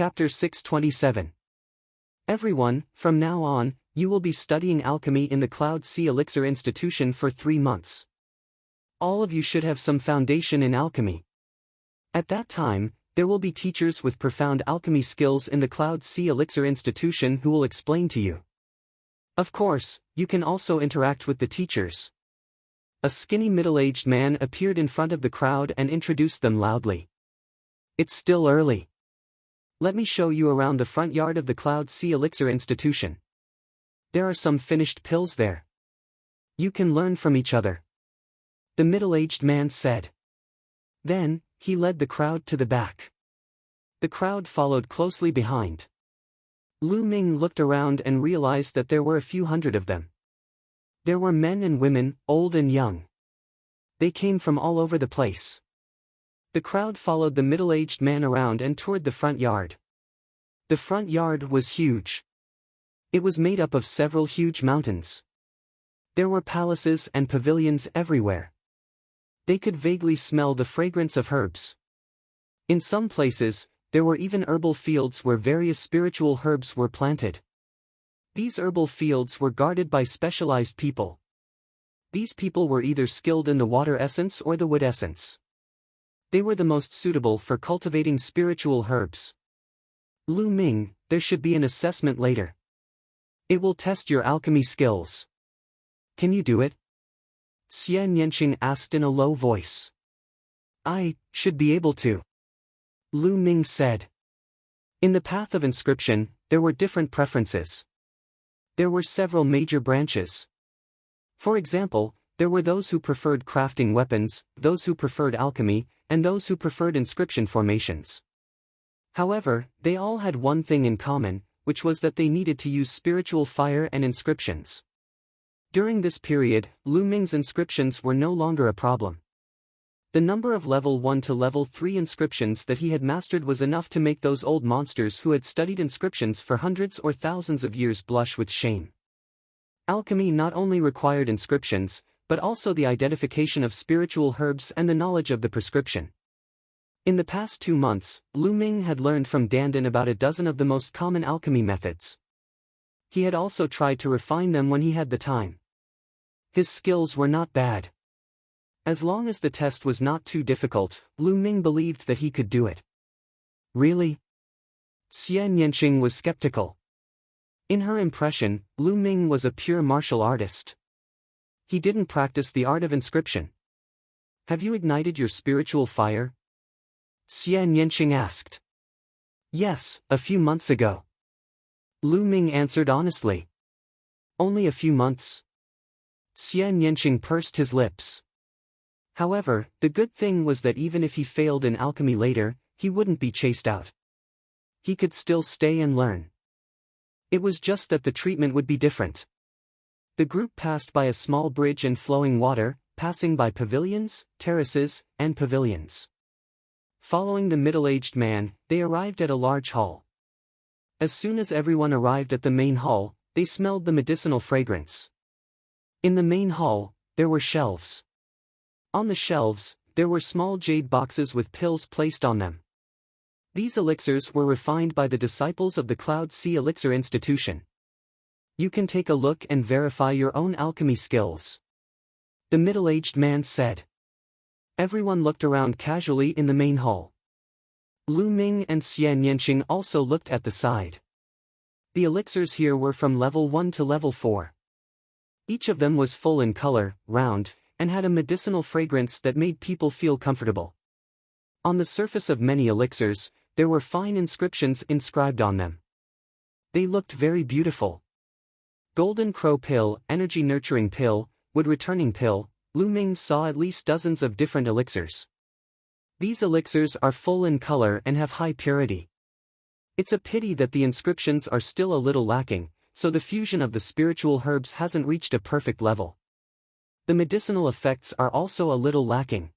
Chapter 627. Everyone, from now on, you will be studying alchemy in the Cloud Sea Elixir Institution for 3 months. All of you should have some foundation in alchemy. At that time, there will be teachers with profound alchemy skills in the Cloud Sea Elixir Institution who will explain to you. Of course, you can also interact with the teachers. A skinny middle-aged man appeared in front of the crowd and introduced them loudly. It's still early. Let me show you around the front yard of the Cloud Sea Elixir Institution. There are some finished pills there. You can learn from each other. The middle-aged man said. Then, he led the crowd to the back. The crowd followed closely behind. Lu Ming looked around and realized that there were a few hundred of them. There were men and women, old and young. They came from all over the place. The crowd followed the middle-aged man around and toured the front yard. The front yard was huge. It was made up of several huge mountains. There were palaces and pavilions everywhere. They could vaguely smell the fragrance of herbs. In some places, there were even herbal fields where various spiritual herbs were planted. These herbal fields were guarded by specialized people. These people were either skilled in the water essence or the wood essence. They were the most suitable for cultivating spiritual herbs. Lu Ming, there should be an assessment later. It will test your alchemy skills. Can you do it? Xian Yanqing asked in a low voice. I should be able to. Lu Ming said. In the path of inscription, there were different preferences. There were several major branches. For example, there were those who preferred crafting weapons, those who preferred alchemy, and those who preferred inscription formations. However, they all had one thing in common, which was that they needed to use spiritual fire and inscriptions. During this period, Lu Ming's inscriptions were no longer a problem. The number of level 1 to level 3 inscriptions that he had mastered was enough to make those old monsters who had studied inscriptions for hundreds or thousands of years blush with shame. Alchemy not only required inscriptions, but also the identification of spiritual herbs and the knowledge of the prescription. In the past 2 months, Lu Ming had learned from Dandan about a dozen of the most common alchemy methods. He had also tried to refine them when he had the time. His skills were not bad. As long as the test was not too difficult, Lu Ming believed that he could do it. Really? Xian Yanqing was skeptical. In her impression, Lu Ming was a pure martial artist. He didn't practice the art of inscription. Have you ignited your spiritual fire? Xian Yanqing asked. Yes, a few months ago. Lu Ming answered honestly. Only a few months? Xian Yanqing pursed his lips. However, the good thing was that even if he failed in alchemy later, he wouldn't be chased out. He could still stay and learn. It was just that the treatment would be different. The group passed by a small bridge and flowing water, passing by pavilions, terraces, and pavilions. Following the middle-aged man, they arrived at a large hall. As soon as everyone arrived at the main hall, they smelled the medicinal fragrance. In the main hall, there were shelves. On the shelves, there were small jade boxes with pills placed on them. These elixirs were refined by the disciples of the Cloud Sea Elixir Institution. You can take a look and verify your own alchemy skills. The middle-aged man said. Everyone looked around casually in the main hall. Lu Ming and Xian Yanqing also looked at the side. The elixirs here were from level 1 to level 4. Each of them was full in color, round, and had a medicinal fragrance that made people feel comfortable. On the surface of many elixirs, there were fine inscriptions inscribed on them. They looked very beautiful. Golden Crow Pill, Energy Nurturing Pill, Wood Returning Pill. Lu Ming saw at least dozens of different elixirs. These elixirs are full in color and have high purity. It's a pity that the inscriptions are still a little lacking, so the fusion of the spiritual herbs hasn't reached a perfect level. The medicinal effects are also a little lacking.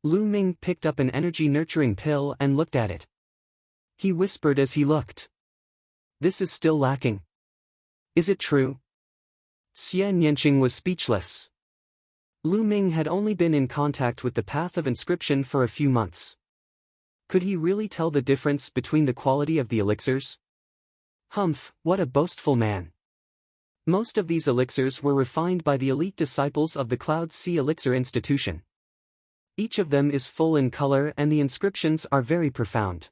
Lu Ming picked up an energy nurturing pill and looked at it. He whispered as he looked. This is still lacking. Is it true? Xian Yanqing was speechless. Lu Ming had only been in contact with the path of inscription for a few months. Could he really tell the difference between the quality of the elixirs? Humph, what a boastful man. Most of these elixirs were refined by the elite disciples of the Cloud Sea Elixir Institution. Each of them is full in color and the inscriptions are very profound.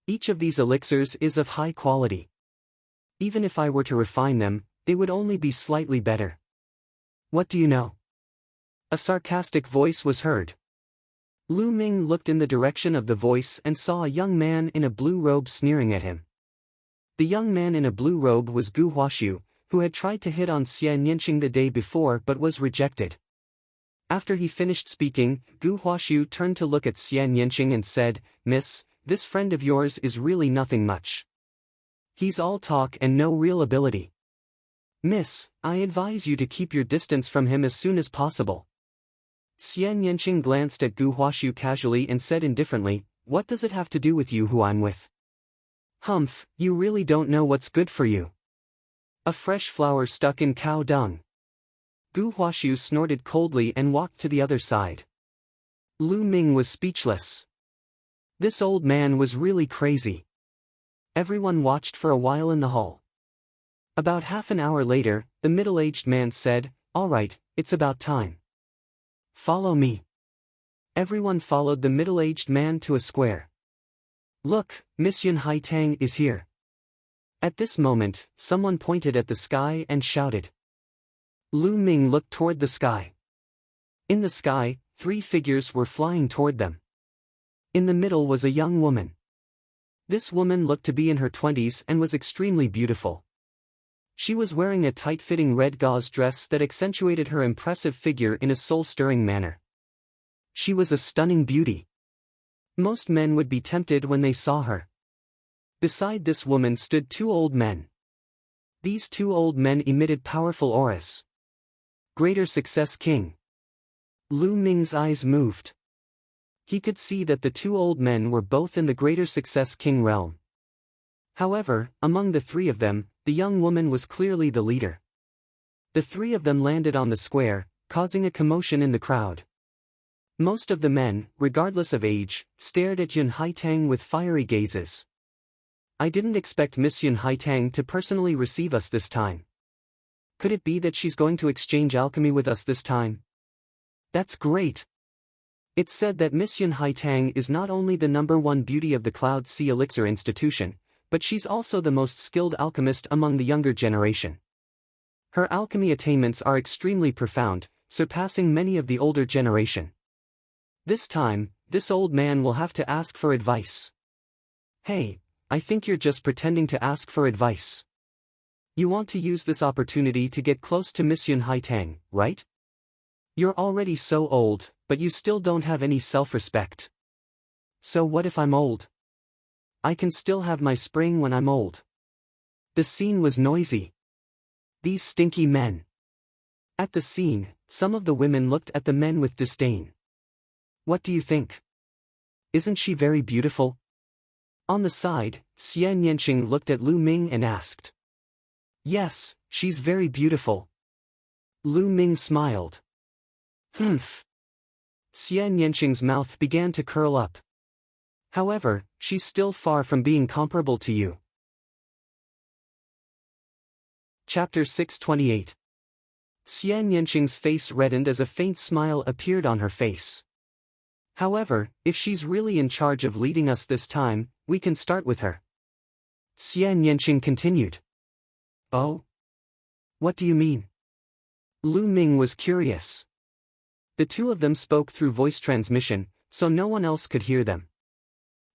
Each of these elixirs is of high quality. Even if I were to refine them, they would only be slightly better. What do you know? A sarcastic voice was heard. Lu Ming looked in the direction of the voice and saw a young man in a blue robe sneering at him. The young man in a blue robe was Gu Huaxiu, who had tried to hit on Xian Yanqing the day before but was rejected. After he finished speaking, Gu Huaxiu turned to look at Xian Yanqing and said, "Miss, this friend of yours is really nothing much. He's all talk and no real ability. Miss, I advise you to keep your distance from him as soon as possible." Xian Yanqing glanced at Gu Huaxiu casually and said indifferently, "What does it have to do with you who I'm with?" "Humph, you really don't know what's good for you. A fresh flower stuck in cow dung." Gu Huaxiu snorted coldly and walked to the other side. Lu Ming was speechless. This old man was really crazy. Everyone watched for a while in the hall. About half an hour later, the middle-aged man said, "All right, it's about time. Follow me." Everyone followed the middle-aged man to a square. "Look, Miss Yun Haitang is here." At this moment, someone pointed at the sky and shouted. Lu Ming looked toward the sky. In the sky, 3 figures were flying toward them. In the middle was a young woman. This woman looked to be in her 20s and was extremely beautiful. She was wearing a tight-fitting red gauze dress that accentuated her impressive figure in a soul-stirring manner. She was a stunning beauty. Most men would be tempted when they saw her. Beside this woman stood 2 old men. These 2 old men emitted powerful auras. Greater Success King. Lu Ming's eyes moved. He could see that the 2 old men were both in the Greater Success King realm. However, among the 3 of them, the young woman was clearly the leader. The 3 of them landed on the square, causing a commotion in the crowd. Most of the men, regardless of age, stared at Yun Haitang with fiery gazes. "I didn't expect Miss Yun Haitang to personally receive us this time. Could it be that she's going to exchange alchemy with us this time? That's great." It's said that Miss Yun Haitang is not only the #1 beauty of the Cloud Sea Elixir Institution, but she's also the most skilled alchemist among the younger generation. Her alchemy attainments are extremely profound, surpassing many of the older generation. This time, this old man will have to ask for advice. "Hey, I think you're just pretending to ask for advice. You want to use this opportunity to get close to Miss Yun Haitang, right? You're already so old, but you still don't have any self-respect. So what if I'm old? I can still have my spring when I'm old." The scene was noisy. These stinky men. At the scene, some of the women looked at the men with disdain. "What do you think? Isn't she very beautiful?" On the side, Xian Yanqing looked at Lu Ming and asked. "Yes, she's very beautiful." Lu Ming smiled. "Humph." Xian Yanqing's mouth began to curl up. "However, she's still far from being comparable to you." Chapter 628. Xian Yanqing's face reddened as a faint smile appeared on her face. "However, if she's really in charge of leading us this time, we can start with her." Xian Yanqing continued. "Oh? What do you mean?" Lu Ming was curious. The 2 of them spoke through voice transmission, so no one else could hear them.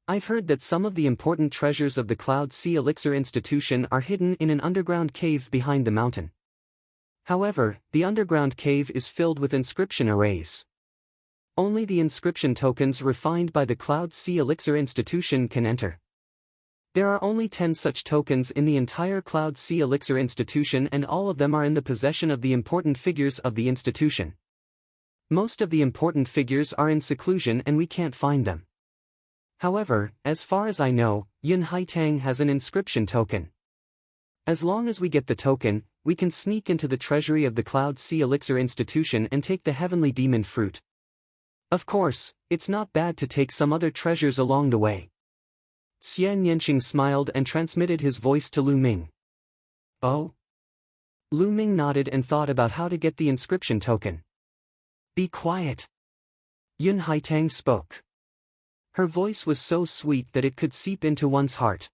"I've heard that some of the important treasures of the Cloud Sea Elixir Institution are hidden in an underground cave behind the mountain. However, the underground cave is filled with inscription arrays. Only the inscription tokens refined by the Cloud Sea Elixir Institution can enter. There are only 10 such tokens in the entire Cloud Sea Elixir Institution, and all of them are in the possession of the important figures of the institution. Most of the important figures are in seclusion and we can't find them. However, as far as I know, Yun Haitang has an inscription token. As long as we get the token, we can sneak into the treasury of the Cloud Sea Elixir Institution and take the heavenly demon fruit." Of course, it's not bad to take some other treasures along the way. Xian Yanqing smiled and transmitted his voice to Lu Ming. Oh? Lu Ming nodded and thought about how to get the inscription token. Be quiet. Yun Haitang spoke. Her voice was so sweet that it could seep into one's heart.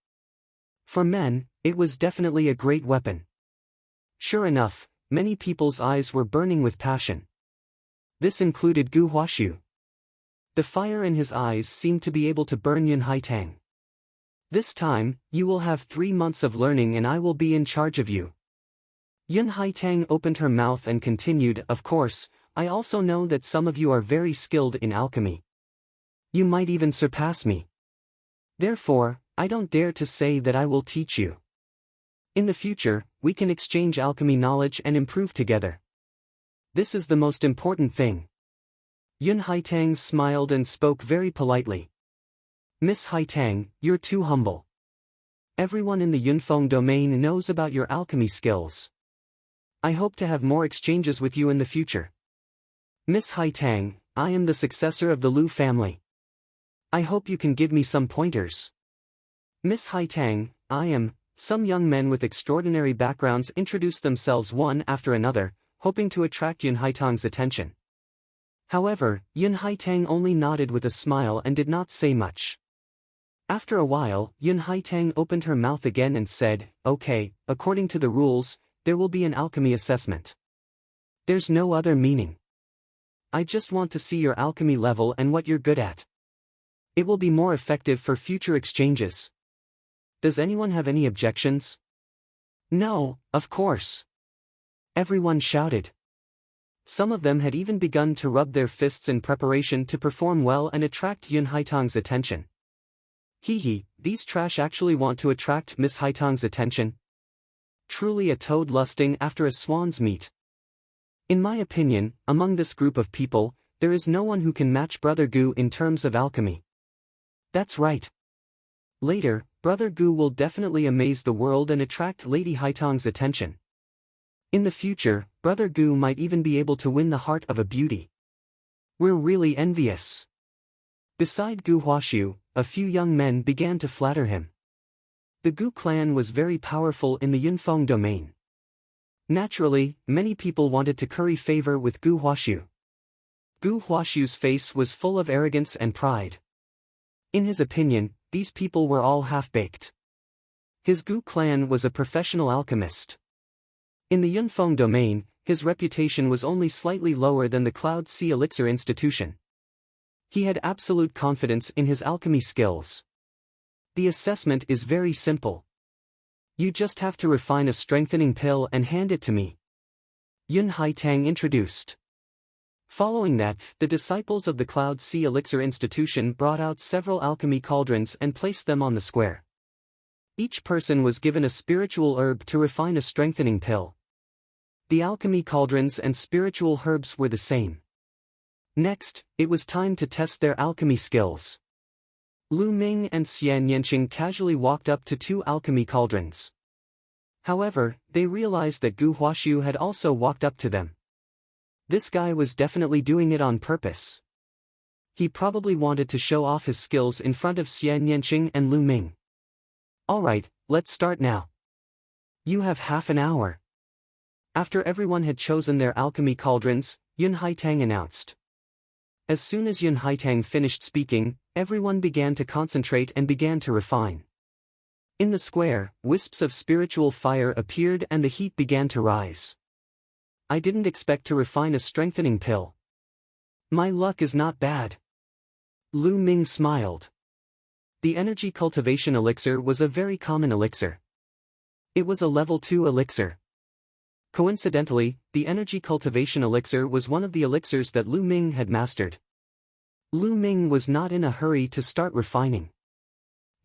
For men, it was definitely a great weapon. Sure enough, many people's eyes were burning with passion. This included Gu Huashu. The fire in his eyes seemed to be able to burn Yun Haitang. This time, you will have 3 months of learning and I will be in charge of you. Yun Haitang opened her mouth and continued, of course, I also know that some of you are very skilled in alchemy. You might even surpass me. Therefore, I don't dare to say that I will teach you. In the future, we can exchange alchemy knowledge and improve together. This is the most important thing. Yun Haitang smiled and spoke very politely. Miss Haitang, you're too humble. Everyone in the Yunfeng domain knows about your alchemy skills. I hope to have more exchanges with you in the future. Miss Haitang, I am the successor of the Lu family. I hope you can give me some pointers. Miss Haitang, I am. Some young men with extraordinary backgrounds introduced themselves one after another, hoping to attract Yun Haitang's attention. However, Yun Haitang only nodded with a smile and did not say much. After a while, Yun Haitang opened her mouth again and said, okay, according to the rules, there will be an alchemy assessment. There's no other meaning. I just want to see your alchemy level and what you're good at. It will be more effective for future exchanges. Does anyone have any objections? No, of course. Everyone shouted. Some of them had even begun to rub their fists in preparation to perform well and attract Yun Haitang's attention. Hee, these trash actually want to attract Miss Haitang's attention? Truly a toad lusting after a swan's meat. In my opinion, among this group of people, there is no one who can match Brother Gu in terms of alchemy. That's right. Later, Brother Gu will definitely amaze the world and attract Lady Haitang's attention. In the future, Brother Gu might even be able to win the heart of a beauty. We're really envious. Beside Gu Huashu, a few young men began to flatter him. The Gu clan was very powerful in the Yunfeng domain. Naturally, many people wanted to curry favor with Gu Huashu. Gu Huashu's face was full of arrogance and pride. In his opinion, these people were all half-baked. His Gu clan was a professional alchemist. In the Yunfeng domain, his reputation was only slightly lower than the Cloud Sea Elixir Institution. He had absolute confidence in his alchemy skills. The assessment is very simple. You just have to refine a strengthening pill and hand it to me. Yun Haitang introduced. Following that, the disciples of the Cloud Sea Elixir Institution brought out several alchemy cauldrons and placed them on the square. Each person was given a spiritual herb to refine a strengthening pill. The alchemy cauldrons and spiritual herbs were the same. Next, it was time to test their alchemy skills. Lu Ming and Xian Yanqing casually walked up to 2 alchemy cauldrons. However, they realized that Gu Huashu had also walked up to them. This guy was definitely doing it on purpose. He probably wanted to show off his skills in front of Xian Yanqing and Lu Ming. Alright, let's start now. You have half an hour. After everyone had chosen their alchemy cauldrons, Yun Haitang announced. As soon as Yun Haitang finished speaking, everyone began to concentrate and began to refine. In the square, wisps of spiritual fire appeared and the heat began to rise. I didn't expect to refine a strengthening pill. My luck is not bad. Lu Ming smiled. The energy cultivation elixir was a very common elixir. It was a level 2 elixir. Coincidentally, the energy cultivation elixir was one of the elixirs that Lu Ming had mastered. Lu Ming was not in a hurry to start refining.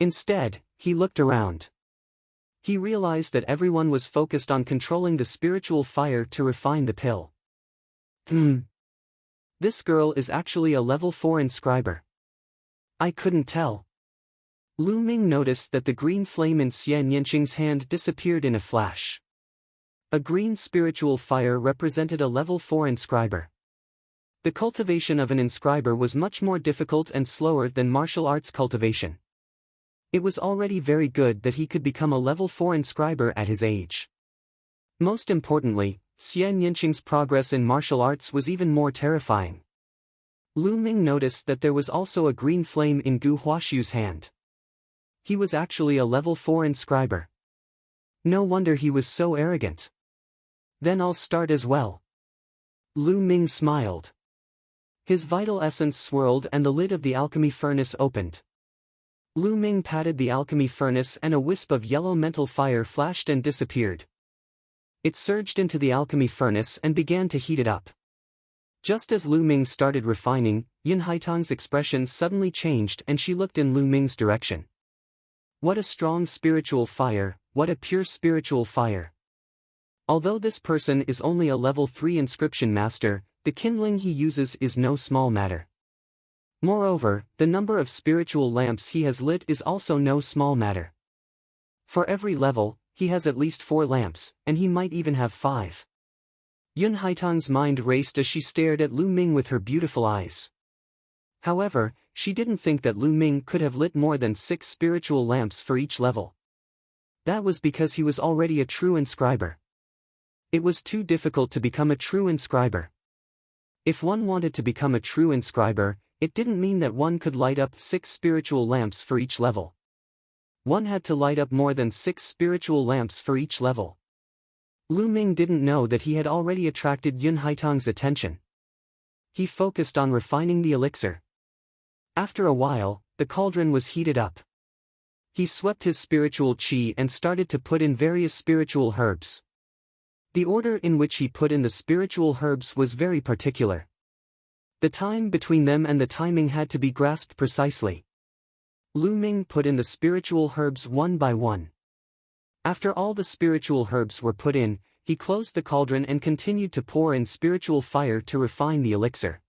Instead, he looked around. He realized that everyone was focused on controlling the spiritual fire to refine the pill. This girl is actually a level 4 inscriber. I couldn't tell. Lu Ming noticed that the green flame in Xian Yanqing's hand disappeared in a flash. A green spiritual fire represented a level 4 inscriber. The cultivation of an inscriber was much more difficult and slower than martial arts cultivation. It was already very good that he could become a level 4 inscriber at his age. Most importantly, Xian Yinqing's progress in martial arts was even more terrifying. Lu Ming noticed that there was also a green flame in Gu Huaxu's hand. He was actually a level 4 inscriber. No wonder he was so arrogant. Then I'll start as well. Lu Ming smiled. His vital essence swirled and the lid of the alchemy furnace opened. Lu Ming patted the alchemy furnace and a wisp of yellow mental fire flashed and disappeared. It surged into the alchemy furnace and began to heat it up. Just as Lu Ming started refining, Yun Haitang's expression suddenly changed and she looked in Lu Ming's direction. What a strong spiritual fire, what a pure spiritual fire. Although this person is only a level 3 inscription master, the kindling he uses is no small matter. Moreover, the number of spiritual lamps he has lit is also no small matter. For every level, he has at least 4 lamps, and he might even have 5. Yun Haitang's mind raced as she stared at Lu Ming with her beautiful eyes. However, she didn't think that Lu Ming could have lit more than 6 spiritual lamps for each level. That was because he was already a true inscriber. It was too difficult to become a true inscriber. If one wanted to become a true inscriber, it didn't mean that one could light up 6 spiritual lamps for each level. One had to light up more than 6 spiritual lamps for each level. Lu Ming didn't know that he had already attracted Yun Haitang's attention. He focused on refining the elixir. After a while, the cauldron was heated up. He swept his spiritual qi and started to put in various spiritual herbs. The order in which he put in the spiritual herbs was very particular. The time between them and the timing had to be grasped precisely. Lu Ming put in the spiritual herbs one by one. After all the spiritual herbs were put in, he closed the cauldron and continued to pour in spiritual fire to refine the elixir.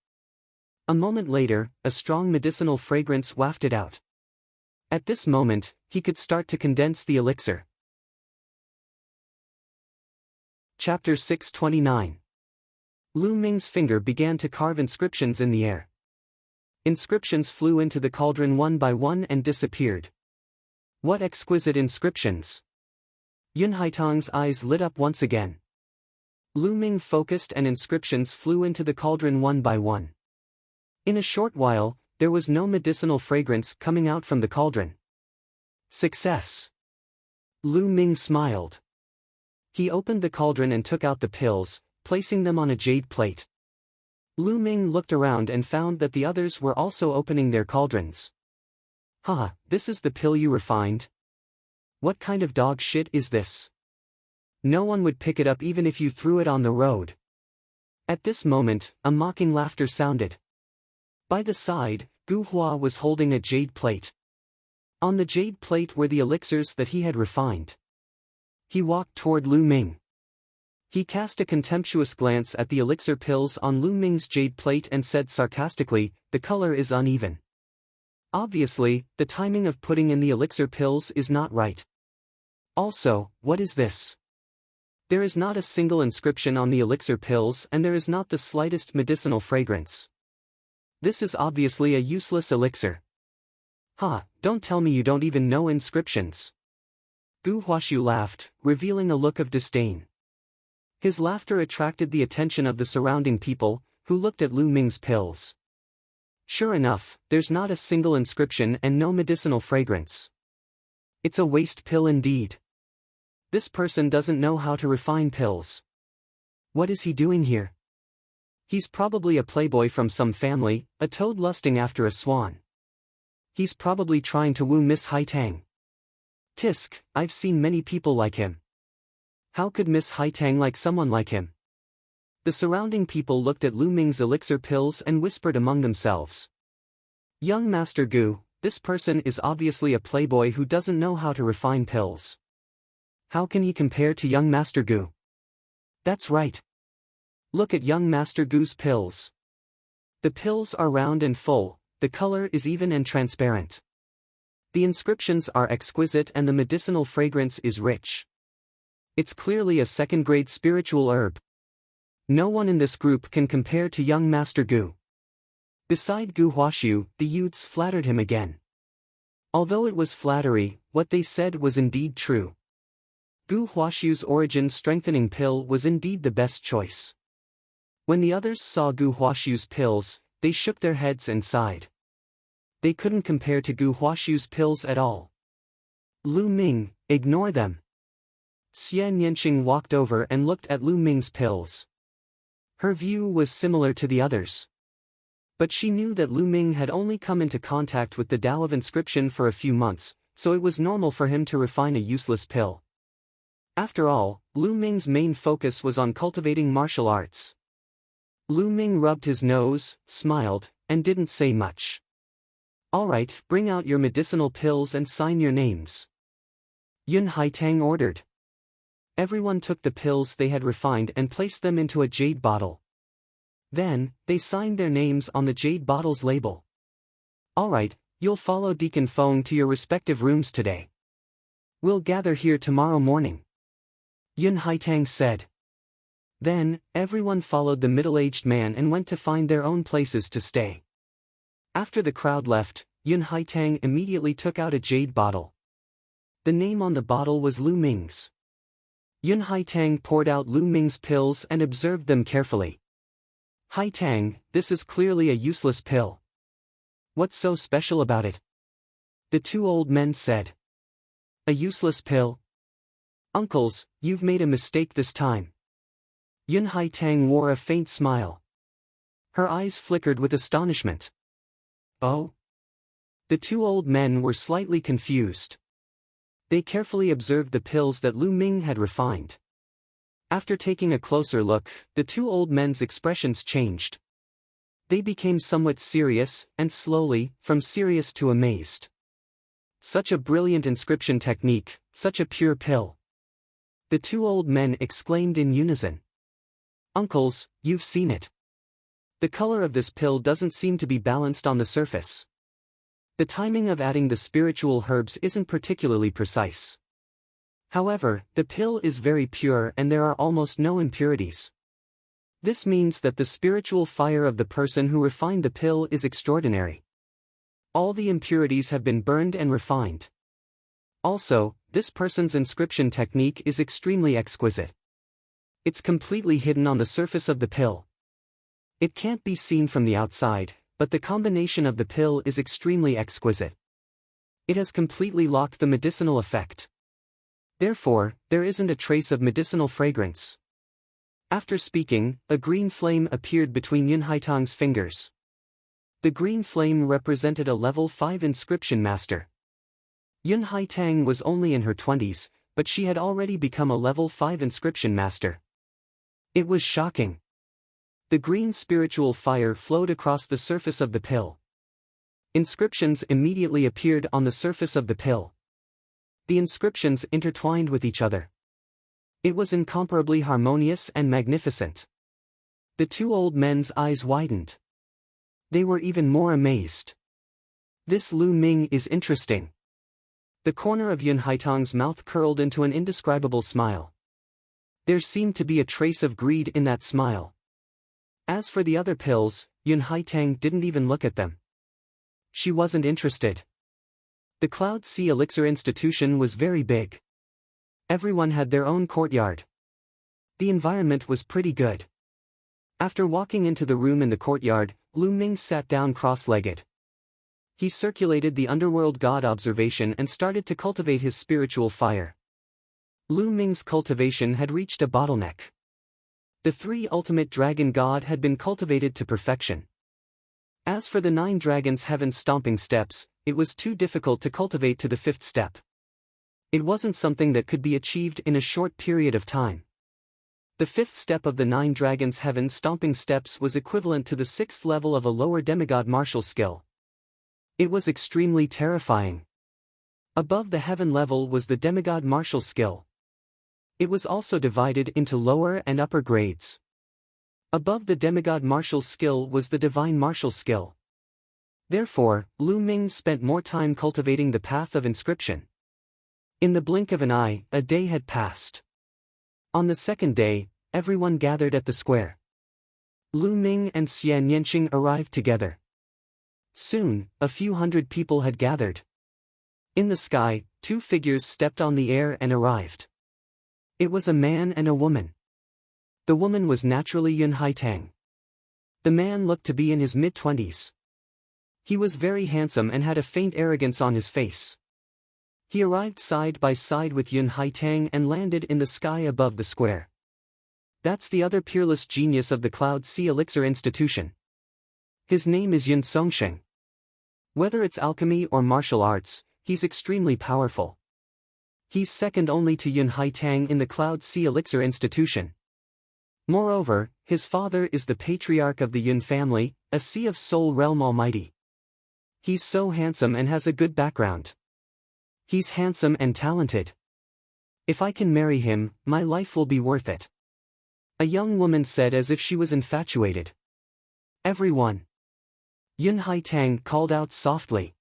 A moment later, a strong medicinal fragrance wafted out. At this moment, he could start to condense the elixir. Chapter 629. Lu Ming's finger began to carve inscriptions in the air. Inscriptions flew into the cauldron one by one and disappeared. What exquisite inscriptions! Yun Haitang's eyes lit up once again. Lu Ming focused and inscriptions flew into the cauldron one by one. In a short while, there was no medicinal fragrance coming out from the cauldron. Success! Lu Ming smiled. He opened the cauldron and took out the pills, placing them on a jade plate. Lu Ming looked around and found that the others were also opening their cauldrons. "Ha, this is the pill you refined? What kind of dog shit is this? No one would pick it up even if you threw it on the road." At this moment, a mocking laughter sounded. By the side, Gu Hua was holding a jade plate. On the jade plate were the elixirs that he had refined. He walked toward Lu Ming. He cast a contemptuous glance at the elixir pills on Lu Ming's jade plate and said sarcastically, "The color is uneven. Obviously, the timing of putting in the elixir pills is not right. Also, what is this? There is not a single inscription on the elixir pills and there is not the slightest medicinal fragrance. This is obviously a useless elixir. Ha, don't tell me you don't even know inscriptions." Gu Huaxu laughed, revealing a look of disdain. His laughter attracted the attention of the surrounding people, who looked at Lu Ming's pills. Sure enough, there's not a single inscription and no medicinal fragrance. It's a waste pill indeed. This person doesn't know how to refine pills. What is he doing here? He's probably a playboy from some family, a toad lusting after a swan. He's probably trying to woo Miss Haitang. Tisk, I've seen many people like him. How could Miss Haitang like someone like him? The surrounding people looked at Lu Ming's elixir pills and whispered among themselves. "Young Master Gu, this person is obviously a playboy who doesn't know how to refine pills. How can he compare to young Master Gu?" "That's right. Look at young Master Gu's pills. The pills are round and full, the color is even and transparent. The inscriptions are exquisite and the medicinal fragrance is rich. It's clearly a second-grade spiritual herb. No one in this group can compare to young Master Gu. Beside Gu Huaxiu, the youths flattered him again. Although it was flattery, what they said was indeed true. Gu Huaxiu's origin strengthening pill was indeed the best choice. When the others saw Gu Huaxiu's pills, they shook their heads and sighed. They couldn't compare to Gu Huaxiu's pills at all. Lu Ming, ignore them. Xie Nianqing walked over and looked at Lu Ming's pills. Her view was similar to the others. But she knew that Lu Ming had only come into contact with the Tao of inscription for a few months, so it was normal for him to refine a useless pill. After all, Lu Ming's main focus was on cultivating martial arts. Lu Ming rubbed his nose, smiled, and didn't say much. All right, bring out your medicinal pills and sign your names. Yun Haitang ordered. Everyone took the pills they had refined and placed them into a jade bottle. Then, they signed their names on the jade bottle's label. All right, you'll follow Deacon Feng to your respective rooms today. We'll gather here tomorrow morning. Yun Haitang said. Then, everyone followed the middle-aged man and went to find their own places to stay. After the crowd left, Yun Haitang immediately took out a jade bottle. The name on the bottle was Lu Ming's. Yun Haitang poured out Lu Ming's pills and observed them carefully. Haitang, this is clearly a useless pill. What's so special about it? The two old men said. A useless pill? Uncles, you've made a mistake this time. Yun Haitang wore a faint smile. Her eyes flickered with astonishment. Oh? The two old men were slightly confused. They carefully observed the pills that Lu Ming had refined. After taking a closer look, the two old men's expressions changed. They became somewhat serious, and slowly, from serious to amazed. Such a brilliant inscription technique, such a pure pill. The two old men exclaimed in unison. Uncles, you've seen it. The color of this pill doesn't seem to be balanced on the surface. The timing of adding the spiritual herbs isn't particularly precise. However, the pill is very pure and there are almost no impurities. This means that the spiritual fire of the person who refined the pill is extraordinary. All the impurities have been burned and refined. Also, this person's inscription technique is extremely exquisite. It's completely hidden on the surface of the pill. It can't be seen from the outside, but the combination of the pill is extremely exquisite. It has completely locked the medicinal effect. Therefore, there isn't a trace of medicinal fragrance. After speaking, a green flame appeared between Yun Haitang's fingers. The green flame represented a level 5 inscription master. Yun Haitang was only in her 20s, but she had already become a level 5 inscription master. It was shocking. The green spiritual fire flowed across the surface of the pill. Inscriptions immediately appeared on the surface of the pill. The inscriptions intertwined with each other. It was incomparably harmonious and magnificent. The two old men's eyes widened. They were even more amazed. This Lu Ming is interesting. The corner of Yun Haitang's mouth curled into an indescribable smile. There seemed to be a trace of greed in that smile. As for the other pills, Yun Haitang didn't even look at them. She wasn't interested. The Cloud Sea Elixir Institution was very big. Everyone had their own courtyard. The environment was pretty good. After walking into the room in the courtyard, Lu Ming sat down cross-legged. He circulated the underworld god observation and started to cultivate his spiritual fire. Lu Ming's cultivation had reached a bottleneck. The 3 ultimate dragon god had been cultivated to perfection. As for the 9 dragons heaven stomping steps, it was too difficult to cultivate to the 5th step. It wasn't something that could be achieved in a short period of time. The 5th step of the 9 dragons heaven stomping steps was equivalent to the 6th level of a lower demigod martial skill. It was extremely terrifying. Above the heaven level was the demigod martial skill. It was also divided into lower and upper grades. Above the demigod martial skill was the divine martial skill. Therefore, Lu Ming spent more time cultivating the path of inscription. In the blink of an eye, a day had passed. On the second day, everyone gathered at the square. Lu Ming and Xian Yanqing arrived together. Soon, a few hundred people had gathered. In the sky, two figures stepped on the air and arrived. It was a man and a woman. The woman was naturally Yun Haitang. The man looked to be in his mid-20s. He was very handsome and had a faint arrogance on his face. He arrived side by side with Yun Haitang and landed in the sky above the square. That's the other peerless genius of the Cloud Sea Elixir Institution. His name is Yun Songsheng. Whether it's alchemy or martial arts, he's extremely powerful. He's second only to Yun Haitang in the Cloud Sea Elixir Institution. Moreover, his father is the patriarch of the Yun family, a Sea of Soul realm almighty. He's so handsome and has a good background. He's handsome and talented. If I can marry him, my life will be worth it. A young woman said as if she was infatuated. Everyone. Yun Haitang called out softly.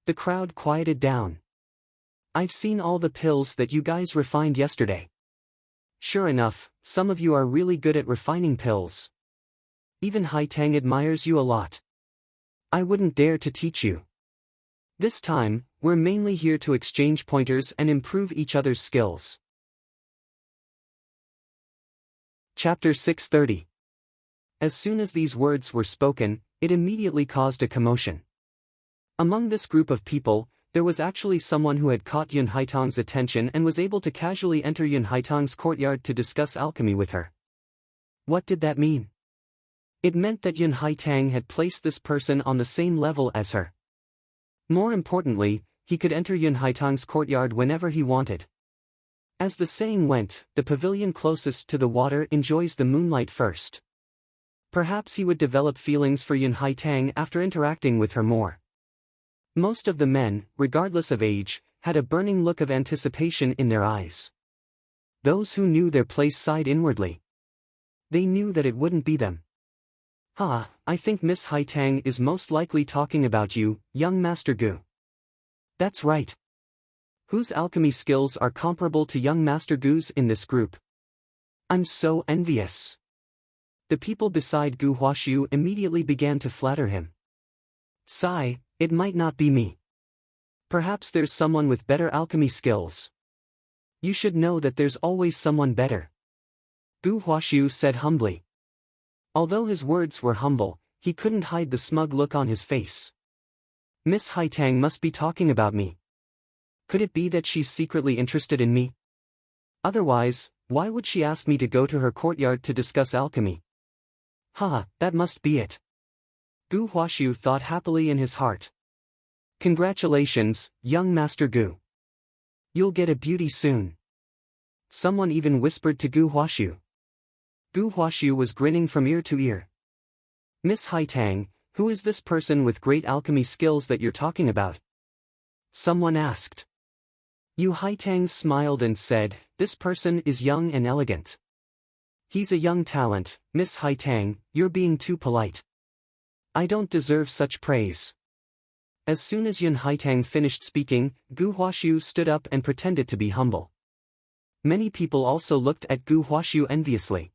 The crowd quieted down. I've seen all the pills that you guys refined yesterday. Sure enough, some of you are really good at refining pills. Even Haitang admires you a lot. I wouldn't dare to teach you. This time, we're mainly here to exchange pointers and improve each other's skills. Chapter 630. As soon as these words were spoken, it immediately caused a commotion. Among this group of people, there was actually someone who had caught Yun Haitang's attention and was able to casually enter Yun Haitang's courtyard to discuss alchemy with her. What did that mean? It meant that Yun Haitang had placed this person on the same level as her. More importantly, he could enter Yun Haitang's courtyard whenever he wanted. As the saying went, the pavilion closest to the water enjoys the moonlight first. Perhaps he would develop feelings for Yun Haitang after interacting with her more. Most of the men, regardless of age, had a burning look of anticipation in their eyes. Those who knew their place sighed inwardly. They knew that it wouldn't be them. I think Miss Haitang is most likely talking about you, young Master Gu. That's right. Whose alchemy skills are comparable to young Master Gu's in this group? I'm so envious. The people beside Gu Huaxiu immediately began to flatter him. Sigh, it might not be me. Perhaps there's someone with better alchemy skills. You should know that there's always someone better. Gu Huaxiu said humbly. Although his words were humble, he couldn't hide the smug look on his face. Miss Haitang must be talking about me. Could it be that she's secretly interested in me? Otherwise, why would she ask me to go to her courtyard to discuss alchemy? That must be it. Gu Huaxiu thought happily in his heart. Congratulations, young Master Gu. You'll get a beauty soon. Someone even whispered to Gu Huaxiu. Gu Huaxiu was grinning from ear to ear. Miss Haitang, who is this person with great alchemy skills that you're talking about? Someone asked. Yu Haitang smiled and said, this person is young and elegant. He's a young talent, Miss Haitang, you're being too polite. I don't deserve such praise. As soon as Yun Haitang finished speaking, Gu Huaxiu stood up and pretended to be humble. Many people also looked at Gu Huaxiu enviously.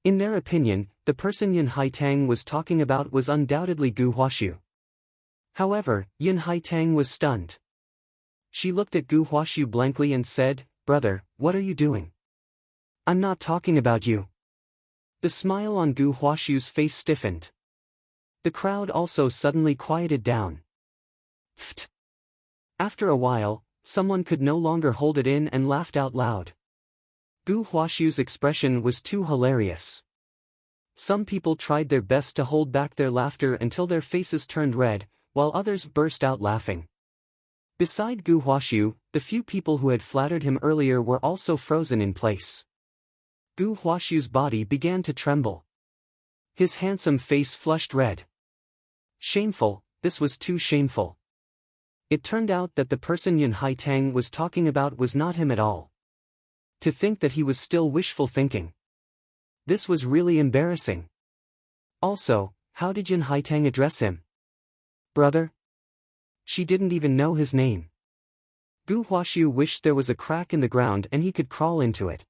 In their opinion, the person Yun Haitang was talking about was undoubtedly Gu Huaxiu. However, Yun Haitang was stunned. She looked at Gu Huaxiu blankly and said, Brother, what are you doing? I'm not talking about you. The smile on Gu Huaxiu's face stiffened. The crowd also suddenly quieted down. Pfft. After a while, someone could no longer hold it in and laughed out loud. Gu Huaxiu's expression was too hilarious. Some people tried their best to hold back their laughter until their faces turned red, while others burst out laughing. Beside Gu Huaxiu, the few people who had flattered him earlier were also frozen in place. Gu Huaxiu's body began to tremble. His handsome face flushed red. Shameful, this was too shameful. It turned out that the person Yun Haitang was talking about was not him at all. To think that he was still wishful thinking. This was really embarrassing. Also, how did Yun Haitang address him? Brother? She didn't even know his name. Gu Huaxiu wished there was a crack in the ground and he could crawl into it.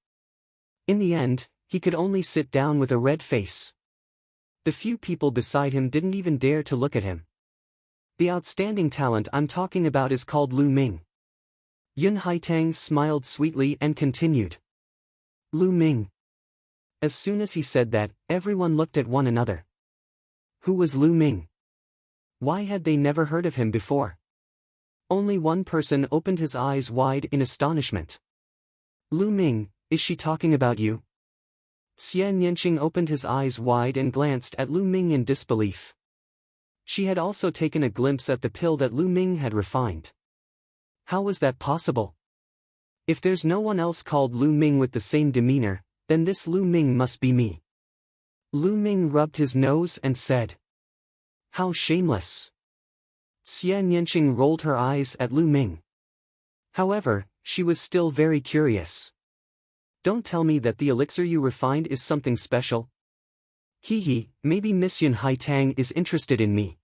In the end, he could only sit down with a red face. The few people beside him didn't even dare to look at him. The outstanding talent I'm talking about is called Lu Ming. Yun Haitang smiled sweetly and continued. Lu Ming. As soon as he said that, everyone looked at one another. Who was Lu Ming? Why had they never heard of him before? Only one person opened his eyes wide in astonishment. Lu Ming, is she talking about you? Xian Yanqing opened his eyes wide and glanced at Lu Ming in disbelief. She had also taken a glimpse at the pill that Lu Ming had refined. How was that possible? If there's no one else called Lu Ming with the same demeanor, then this Lu Ming must be me. Lu Ming rubbed his nose and said. How shameless. Xian Yanqing rolled her eyes at Lu Ming. However, she was still very curious. Don't tell me that the elixir you refined is something special. Hee, maybe Miss Yun Haitang is interested in me.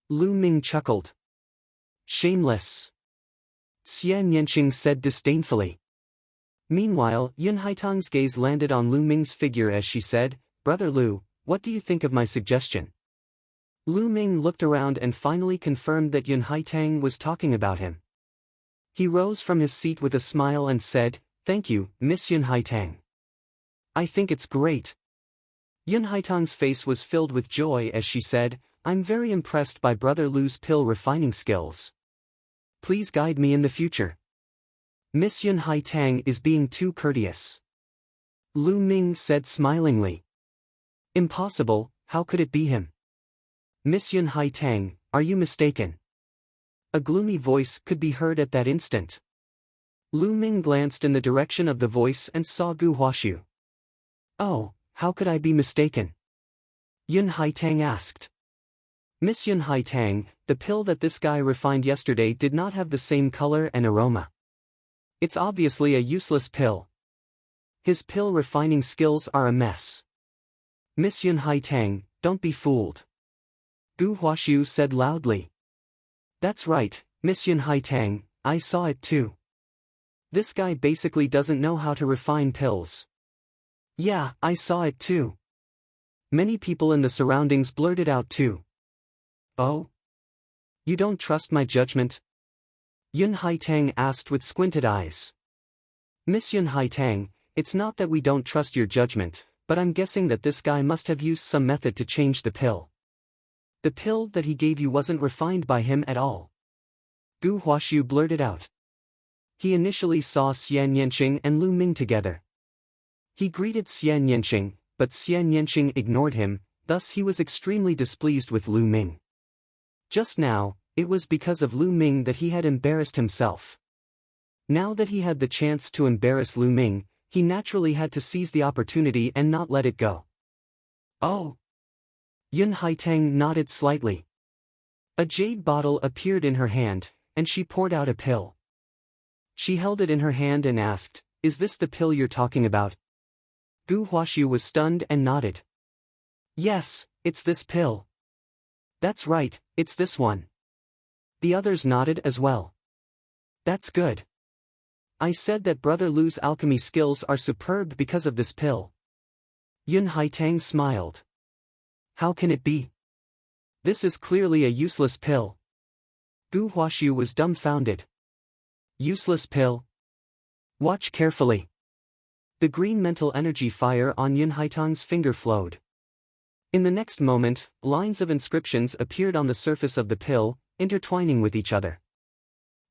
Lu Ming chuckled. Shameless. Xian Yanqing said disdainfully. Meanwhile, Yun Haitang's gaze landed on Lu Ming's figure as she said, Brother Lu, what do you think of my suggestion? Lu Ming looked around and finally confirmed that Yun Haitang was talking about him. He rose from his seat with a smile and said, Thank you, Miss Yun Haitang. I think it's great. Yun Haitang's face was filled with joy as she said, I'm very impressed by Brother Lu's pill refining skills. Please guide me in the future. Miss Yun Haitang is being too courteous. Lu Ming said smilingly. Impossible, how could it be him? Miss Yun Haitang, are you mistaken? A gloomy voice could be heard at that instant. Lu Ming glanced in the direction of the voice and saw Gu Huashu. Oh, how could I be mistaken? Yun Haitang asked. Miss Yun Haitang, the pill that this guy refined yesterday did not have the same color and aroma. It's obviously a useless pill. His pill refining skills are a mess. Miss Yun Haitang, don't be fooled. Gu Huashu said loudly. That's right, Miss Yun Haitang, I saw it too. This guy basically doesn't know how to refine pills. Yeah, I saw it too. Many people in the surroundings blurted out too. Oh? You don't trust my judgment? Yun Haitang asked with squinted eyes. Miss Yun Haitang, it's not that we don't trust your judgment, but I'm guessing that this guy must have used some method to change the pill. The pill that he gave you wasn't refined by him at all. Gu Huashu blurted out. He initially saw Xian Yanqing and Lu Ming together. He greeted Xian Yanqing, but Xian Yanqing ignored him, thus he was extremely displeased with Lu Ming. Just now, it was because of Lu Ming that he had embarrassed himself. Now that he had the chance to embarrass Lu Ming, he naturally had to seize the opportunity and not let it go. Oh! Yun Haitang nodded slightly. A jade bottle appeared in her hand, and she poured out a pill. She held it in her hand and asked, Is this the pill you're talking about? Gu Huashu was stunned and nodded. Yes, it's this pill. That's right, it's this one. The others nodded as well. That's good. I said that Brother Lu's alchemy skills are superb because of this pill. Yun Haitang smiled. How can it be? This is clearly a useless pill. Gu Huashu was dumbfounded. Useless pill? Watch carefully. The green mental energy fire on Yun Haitang's finger flowed. In the next moment, lines of inscriptions appeared on the surface of the pill, intertwining with each other.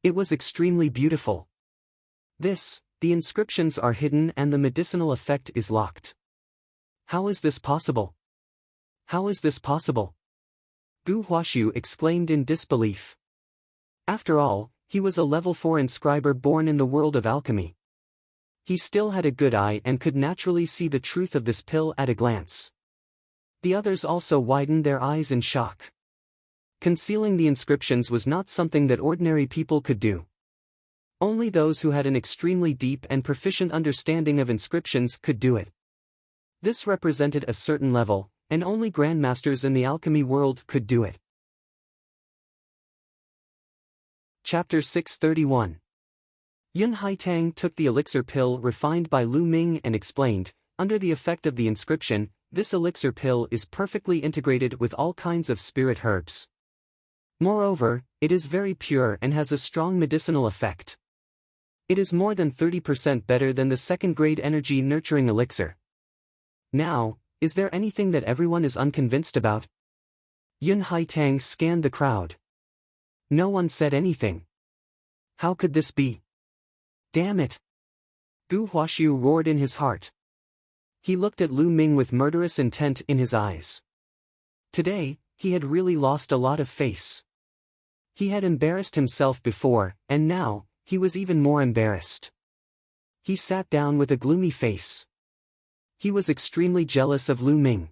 It was extremely beautiful. The inscriptions are hidden and the medicinal effect is locked. How is this possible? How is this possible? Gu Huashu exclaimed in disbelief. After all, he was a level 4 inscriber born in the world of alchemy. He still had a good eye and could naturally see the truth of this pill at a glance. The others also widened their eyes in shock. Concealing the inscriptions was not something that ordinary people could do. Only those who had an extremely deep and proficient understanding of inscriptions could do it. This represented a certain level, and only grandmasters in the alchemy world could do it. Chapter 631. Yun Haitang took the elixir pill refined by Lu Ming and explained, under the effect of the inscription, This elixir pill is perfectly integrated with all kinds of spirit herbs. Moreover, it is very pure and has a strong medicinal effect. It is more than 30% better than the second-grade energy nurturing elixir. Now, is there anything that everyone is unconvinced about? Yun Haitang scanned the crowd. No one said anything. How could this be? Damn it! Gu Huaxiu roared in his heart. He looked at Lu Ming with murderous intent in his eyes. Today, he had really lost a lot of face. He had embarrassed himself before, and now, he was even more embarrassed. He sat down with a gloomy face. He was extremely jealous of Lu Ming.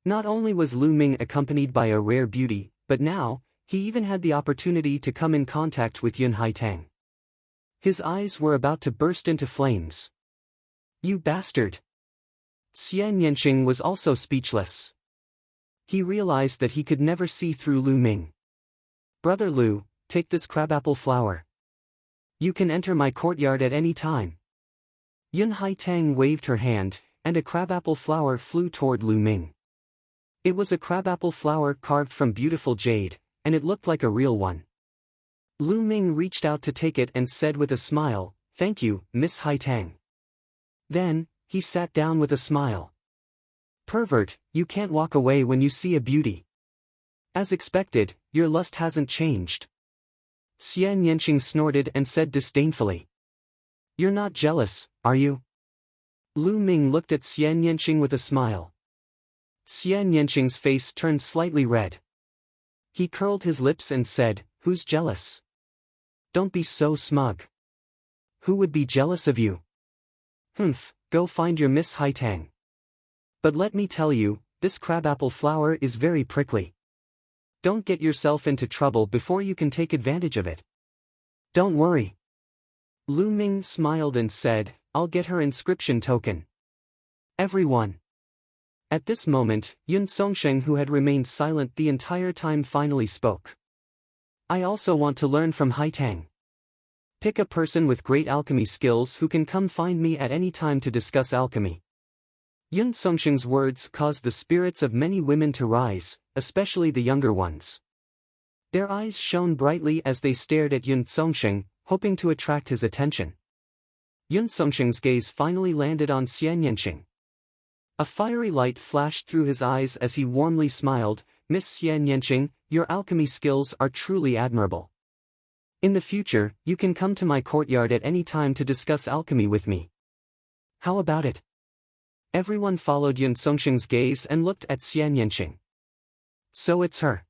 Not only was Lu Ming accompanied by a rare beauty, but now, he even had the opportunity to come in contact with Yun Haitang. His eyes were about to burst into flames. You bastard! Xian Yanqing was also speechless. He realized that he could never see through Lu Ming. Brother Lu, take this crabapple flower. You can enter my courtyard at any time. Yun Haitang waved her hand, and a crabapple flower flew toward Lu Ming. It was a crabapple flower carved from beautiful jade, and it looked like a real one. Lu Ming reached out to take it and said with a smile, "Thank you, Miss Haitang." Then, he sat down with a smile. Pervert, you can't walk away when you see a beauty. As expected, your lust hasn't changed. Xian Yanqing snorted and said disdainfully. You're not jealous, are you? Lu Ming looked at Xian Yanqing with a smile. Xian Yanqing's face turned slightly red. He curled his lips and said, "Who's jealous? Don't be so smug. Who would be jealous of you? Humph, go find your Miss Haitang. But let me tell you, this crabapple flower is very prickly. Don't get yourself into trouble before you can take advantage of it." Don't worry. Lu Ming smiled and said, "I'll get her inscription token." Everyone. At this moment, Yun Songsheng, who had remained silent the entire time, finally spoke. I also want to learn from Haitang. Pick a person with great alchemy skills who can come find me at any time to discuss alchemy. Yun Songsheng's words caused the spirits of many women to rise, especially the younger ones. Their eyes shone brightly as they stared at Yun Songsheng, hoping to attract his attention. Yun Songsheng's gaze finally landed on Xian Yanqing. A fiery light flashed through his eyes as he warmly smiled, "Miss Xian Yanqing, your alchemy skills are truly admirable. In the future, you can come to my courtyard at any time to discuss alchemy with me. How about it?" Everyone followed Yun Songsheng's gaze and looked at Xian Yanqing. So it's her.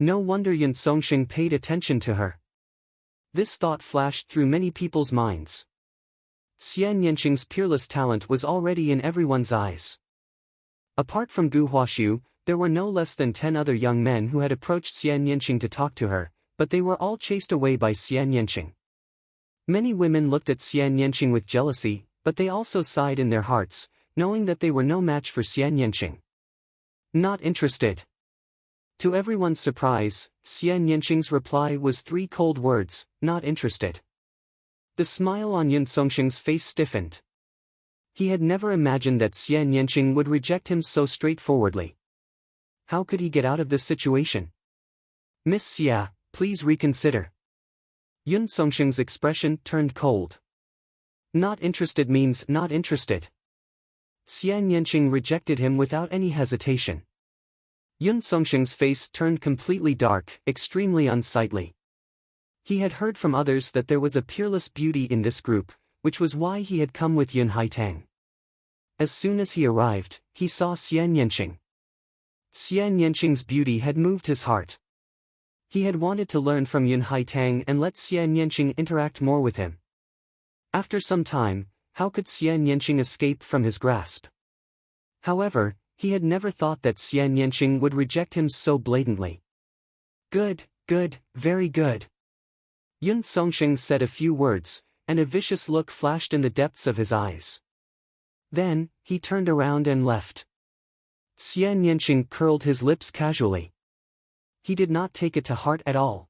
No wonder Yun Songsheng paid attention to her. This thought flashed through many people's minds. Xian Yanqing's peerless talent was already in everyone's eyes. Apart from Gu Huaxiu, there were no less than 10 other young men who had approached Xian Yanqing to talk to her, but they were all chased away by Xian Yanqing. Many women looked at Xian Yanqing with jealousy, but they also sighed in their hearts, knowing that they were no match for Xian Yanqing. Not interested. To everyone's surprise, Xian Yanqing's reply was 3 cold words, not interested. The smile on Yun Songsheng's face stiffened. He had never imagined that Xian Yanqing would reject him so straightforwardly. How could he get out of this situation? Miss Xia, please reconsider. Yun Songsheng's expression turned cold. Not interested means not interested. Xian Yanqing rejected him without any hesitation. Yun Songsheng's face turned completely dark, extremely unsightly. He had heard from others that there was a peerless beauty in this group, which was why he had come with Yun Haitang. As soon as he arrived, he saw Xian Yanqing. Xian Yanqing's beauty had moved his heart. He had wanted to learn from Yun Haitang and let Xian Yanqing interact more with him. After some time, how could Xian Yanqing escape from his grasp? However, he had never thought that Xian Yanqing would reject him so blatantly. Good, very good. Yun Songsheng said a few words, and a vicious look flashed in the depths of his eyes. Then, he turned around and left. Xian Yanqing curled his lips casually. He did not take it to heart at all.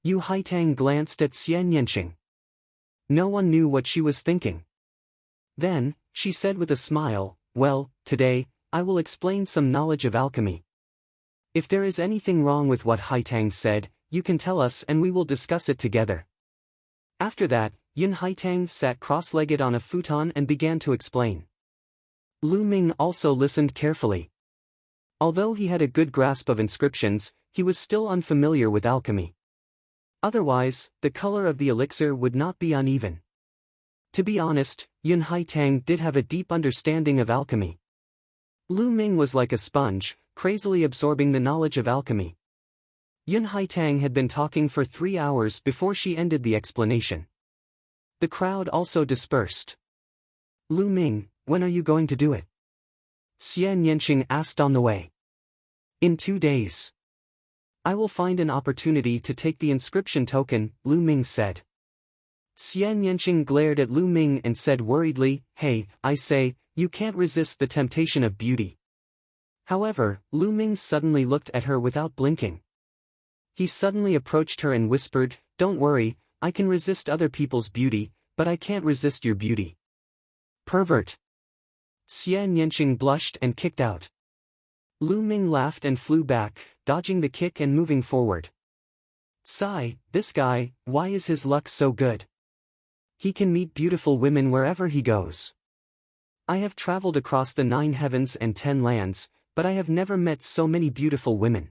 Yu Haitang glanced at Xian Yanqing. No one knew what she was thinking. Then, she said with a smile, well, today, I will explain some knowledge of alchemy. If there is anything wrong with what Haitang said, you can tell us and we will discuss it together. After that, Yun Haitang sat cross-legged on a futon and began to explain. Lu Ming also listened carefully. Although he had a good grasp of inscriptions, he was still unfamiliar with alchemy. Otherwise, the color of the elixir would not be uneven. To be honest, Yun Haitang did have a deep understanding of alchemy. Lu Ming was like a sponge, crazily absorbing the knowledge of alchemy. Yun Haitang had been talking for 3 hours before she ended the explanation. The crowd also dispersed. Lu Ming, when are you going to do it? Xian Yanqing asked on the way. In 2 days. I will find an opportunity to take the inscription token, Lu Ming said. Xian Yanqing glared at Lu Ming and said worriedly, hey, I say, you can't resist the temptation of beauty. However, Lu Ming suddenly looked at her without blinking. He suddenly approached her and whispered, don't worry, I can resist other people's beauty, but I can't resist your beauty. Pervert. Xian Yanqing blushed and kicked out. Lu Ming laughed and flew back, dodging the kick and moving forward. Sigh, this guy, why is his luck so good? He can meet beautiful women wherever he goes. I have traveled across the 9 heavens and 10 lands, but I have never met so many beautiful women.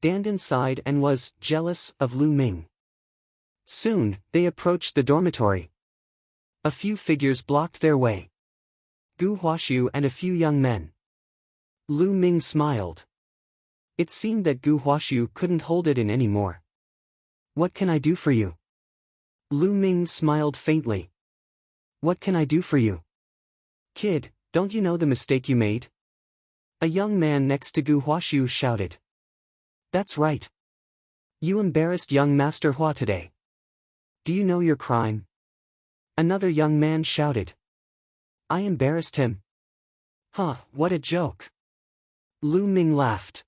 Dandan sighed and was jealous of Lu Ming. Soon, they approached the dormitory. A few figures blocked their way. Gu Huashu and a few young men. Lu Ming smiled. It seemed that Gu Huashu couldn't hold it in anymore. What can I do for you? Lu Ming smiled faintly. What can I do for you? Kid, don't you know the mistake you made? A young man next to Gu Huashu shouted. That's right. You embarrassed young Master Hua today. Do you know your crime? Another young man shouted. I embarrassed him. Huh, what a joke. Lu Ming laughed.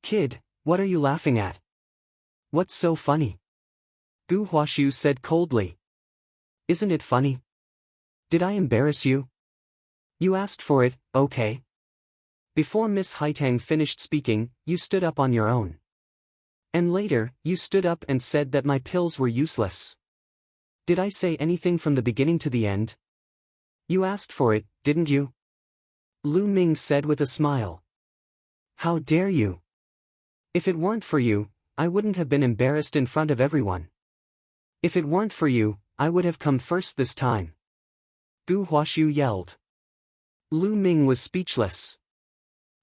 Kid, what are you laughing at? What's so funny? Gu Huashu said coldly. Isn't it funny? Did I embarrass you? You asked for it, okay. Before Miss Haitang finished speaking, you stood up on your own. And later, you stood up and said that my pills were useless. Did I say anything from the beginning to the end? You asked for it, didn't you? Lu Ming said with a smile. How dare you? If it weren't for you, I wouldn't have been embarrassed in front of everyone. If it weren't for you, I would have come first this time. Gu Huashu yelled. Lu Ming was speechless.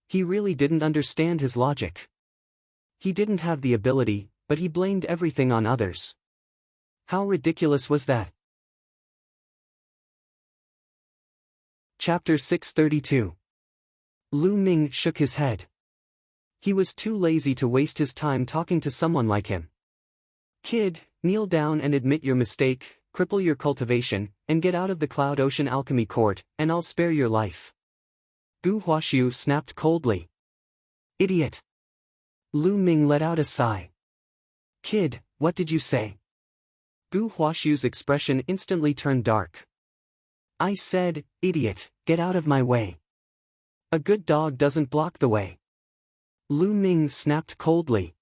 He really didn't understand his logic. He didn't have the ability, but he blamed everything on others. How ridiculous was that? Chapter 632. Lu Ming shook his head. He was too lazy to waste his time talking to someone like him. Kid, kneel down and admit your mistake, cripple your cultivation, and get out of the Cloud Ocean Alchemy Court, and I'll spare your life. Gu Huashu snapped coldly. Idiot. Lu Ming let out a sigh. Kid, what did you say? Gu Huashu's expression instantly turned dark. I said, idiot, get out of my way. A good dog doesn't block the way. Lu Ming snapped coldly.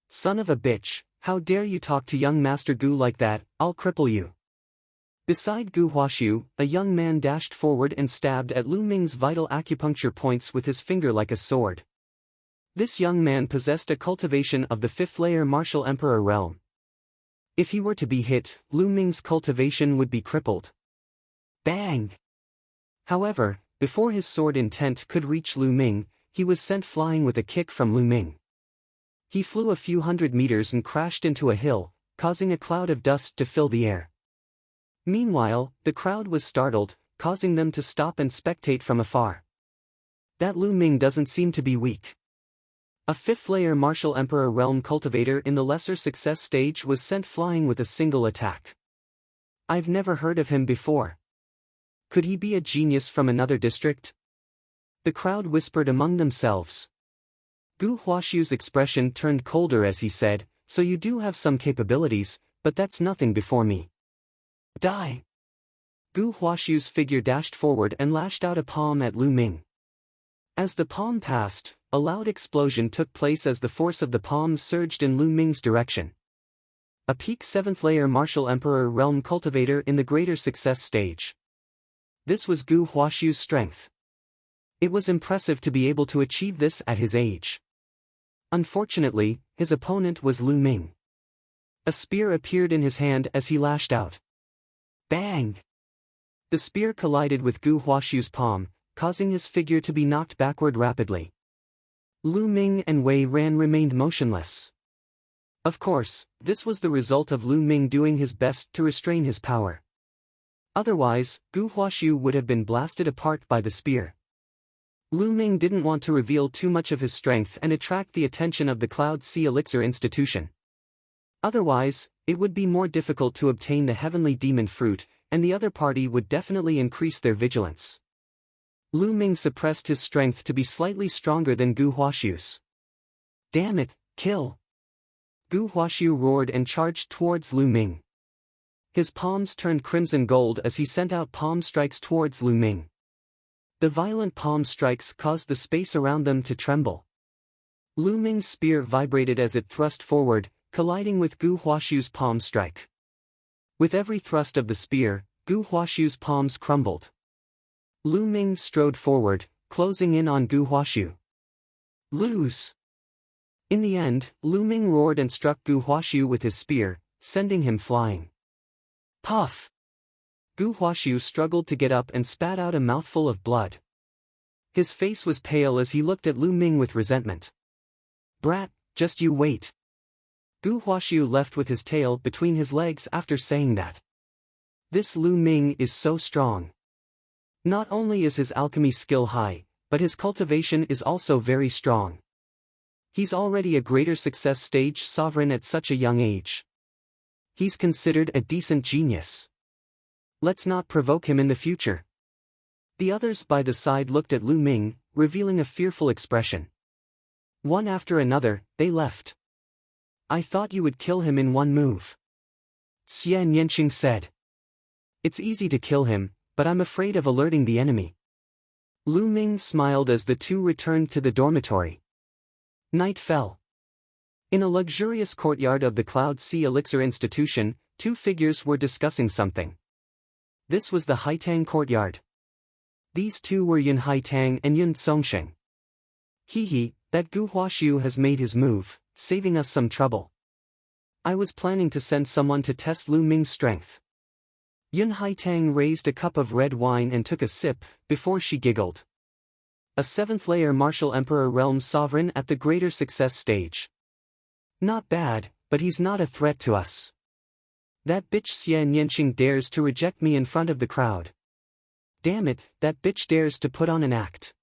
Son of a bitch, how dare you talk to young Master Gu like that, I'll cripple you. Beside Gu Huashu, a young man dashed forward and stabbed at Lu Ming's vital acupuncture points with his finger like a sword. This young man possessed a cultivation of the 5th layer Martial Emperor realm. If he were to be hit, Lu Ming's cultivation would be crippled. Bang! However, before his sword intent could reach Lu Ming, he was sent flying with a kick from Lu Ming. He flew a few hundred meters and crashed into a hill, causing a cloud of dust to fill the air. Meanwhile, the crowd was startled, causing them to stop and spectate from afar. That Lu Ming doesn't seem to be weak. A 5th layer Martial Emperor realm cultivator in the lesser success stage was sent flying with a single attack. I've never heard of him before. Could he be a genius from another district? The crowd whispered among themselves. Gu Huashu's expression turned colder as he said, so you do have some capabilities, but that's nothing before me. Die! Gu Huaxu's figure dashed forward and lashed out a palm at Lu Ming. As the palm passed, a loud explosion took place as the force of the palm surged in Lu Ming's direction. A peak 7th layer martial emperor realm cultivator in the greater success stage. This was Gu Huaxu's strength. It was impressive to be able to achieve this at his age. Unfortunately, his opponent was Lu Ming. A spear appeared in his hand as he lashed out. Bang! The spear collided with Gu Huaxu's palm, causing his figure to be knocked backward rapidly. Lu Ming and Wei Ran remained motionless. Of course, this was the result of Lu Ming doing his best to restrain his power. Otherwise, Gu Huaxu would have been blasted apart by the spear. Lu Ming didn't want to reveal too much of his strength and attract the attention of the Cloud Sea Elixir Institution. Otherwise, it would be more difficult to obtain the heavenly demon fruit, and the other party would definitely increase their vigilance. Lu Ming suppressed his strength to be slightly stronger than Gu Huaxu's. Damn it, kill! Gu Huaxu roared and charged towards Lu Ming. His palms turned crimson gold as he sent out palm strikes towards Lu Ming. The violent palm strikes caused the space around them to tremble. Lu Ming's spear vibrated as it thrust forward, colliding with Gu Huaxu's palm strike. With every thrust of the spear, Gu Huaxu's palms crumbled. Lu Ming strode forward, closing in on Gu Huaxu. Lose! In the end, Lu Ming roared and struck Gu Huaxu with his spear, sending him flying. Puff! Gu Huaxu struggled to get up and spat out a mouthful of blood. His face was pale as he looked at Lu Ming with resentment. Brat, just you wait. Gu Huaxu left with his tail between his legs after saying that. This Lu Ming is so strong. Not only is his alchemy skill high, but his cultivation is also very strong. He's already a greater success stage sovereign at such a young age. He's considered a decent genius. Let's not provoke him in the future. The others by the side looked at Lu Ming, revealing a fearful expression. One after another, they left. I thought you would kill him in one move. Xie Nianqing said. It's easy to kill him, but I'm afraid of alerting the enemy. Lu Ming smiled as the two returned to the dormitory. Night fell. In a luxurious courtyard of the Cloud Sea Elixir Institution, two figures were discussing something. This was the Haitang courtyard. These two were Yun Haitang and Yun Songsheng. Hee, that Gu Huaxu has made his move, saving us some trouble. I was planning to send someone to test Lu Ming's strength. Yun Haitang raised a cup of red wine and took a sip, before she giggled. A 7th layer martial emperor realm sovereign at the greater success stage. Not bad, but he's not a threat to us. That bitch Xie Nianqing dares to reject me in front of the crowd. Damn it, that bitch dares to put on an act.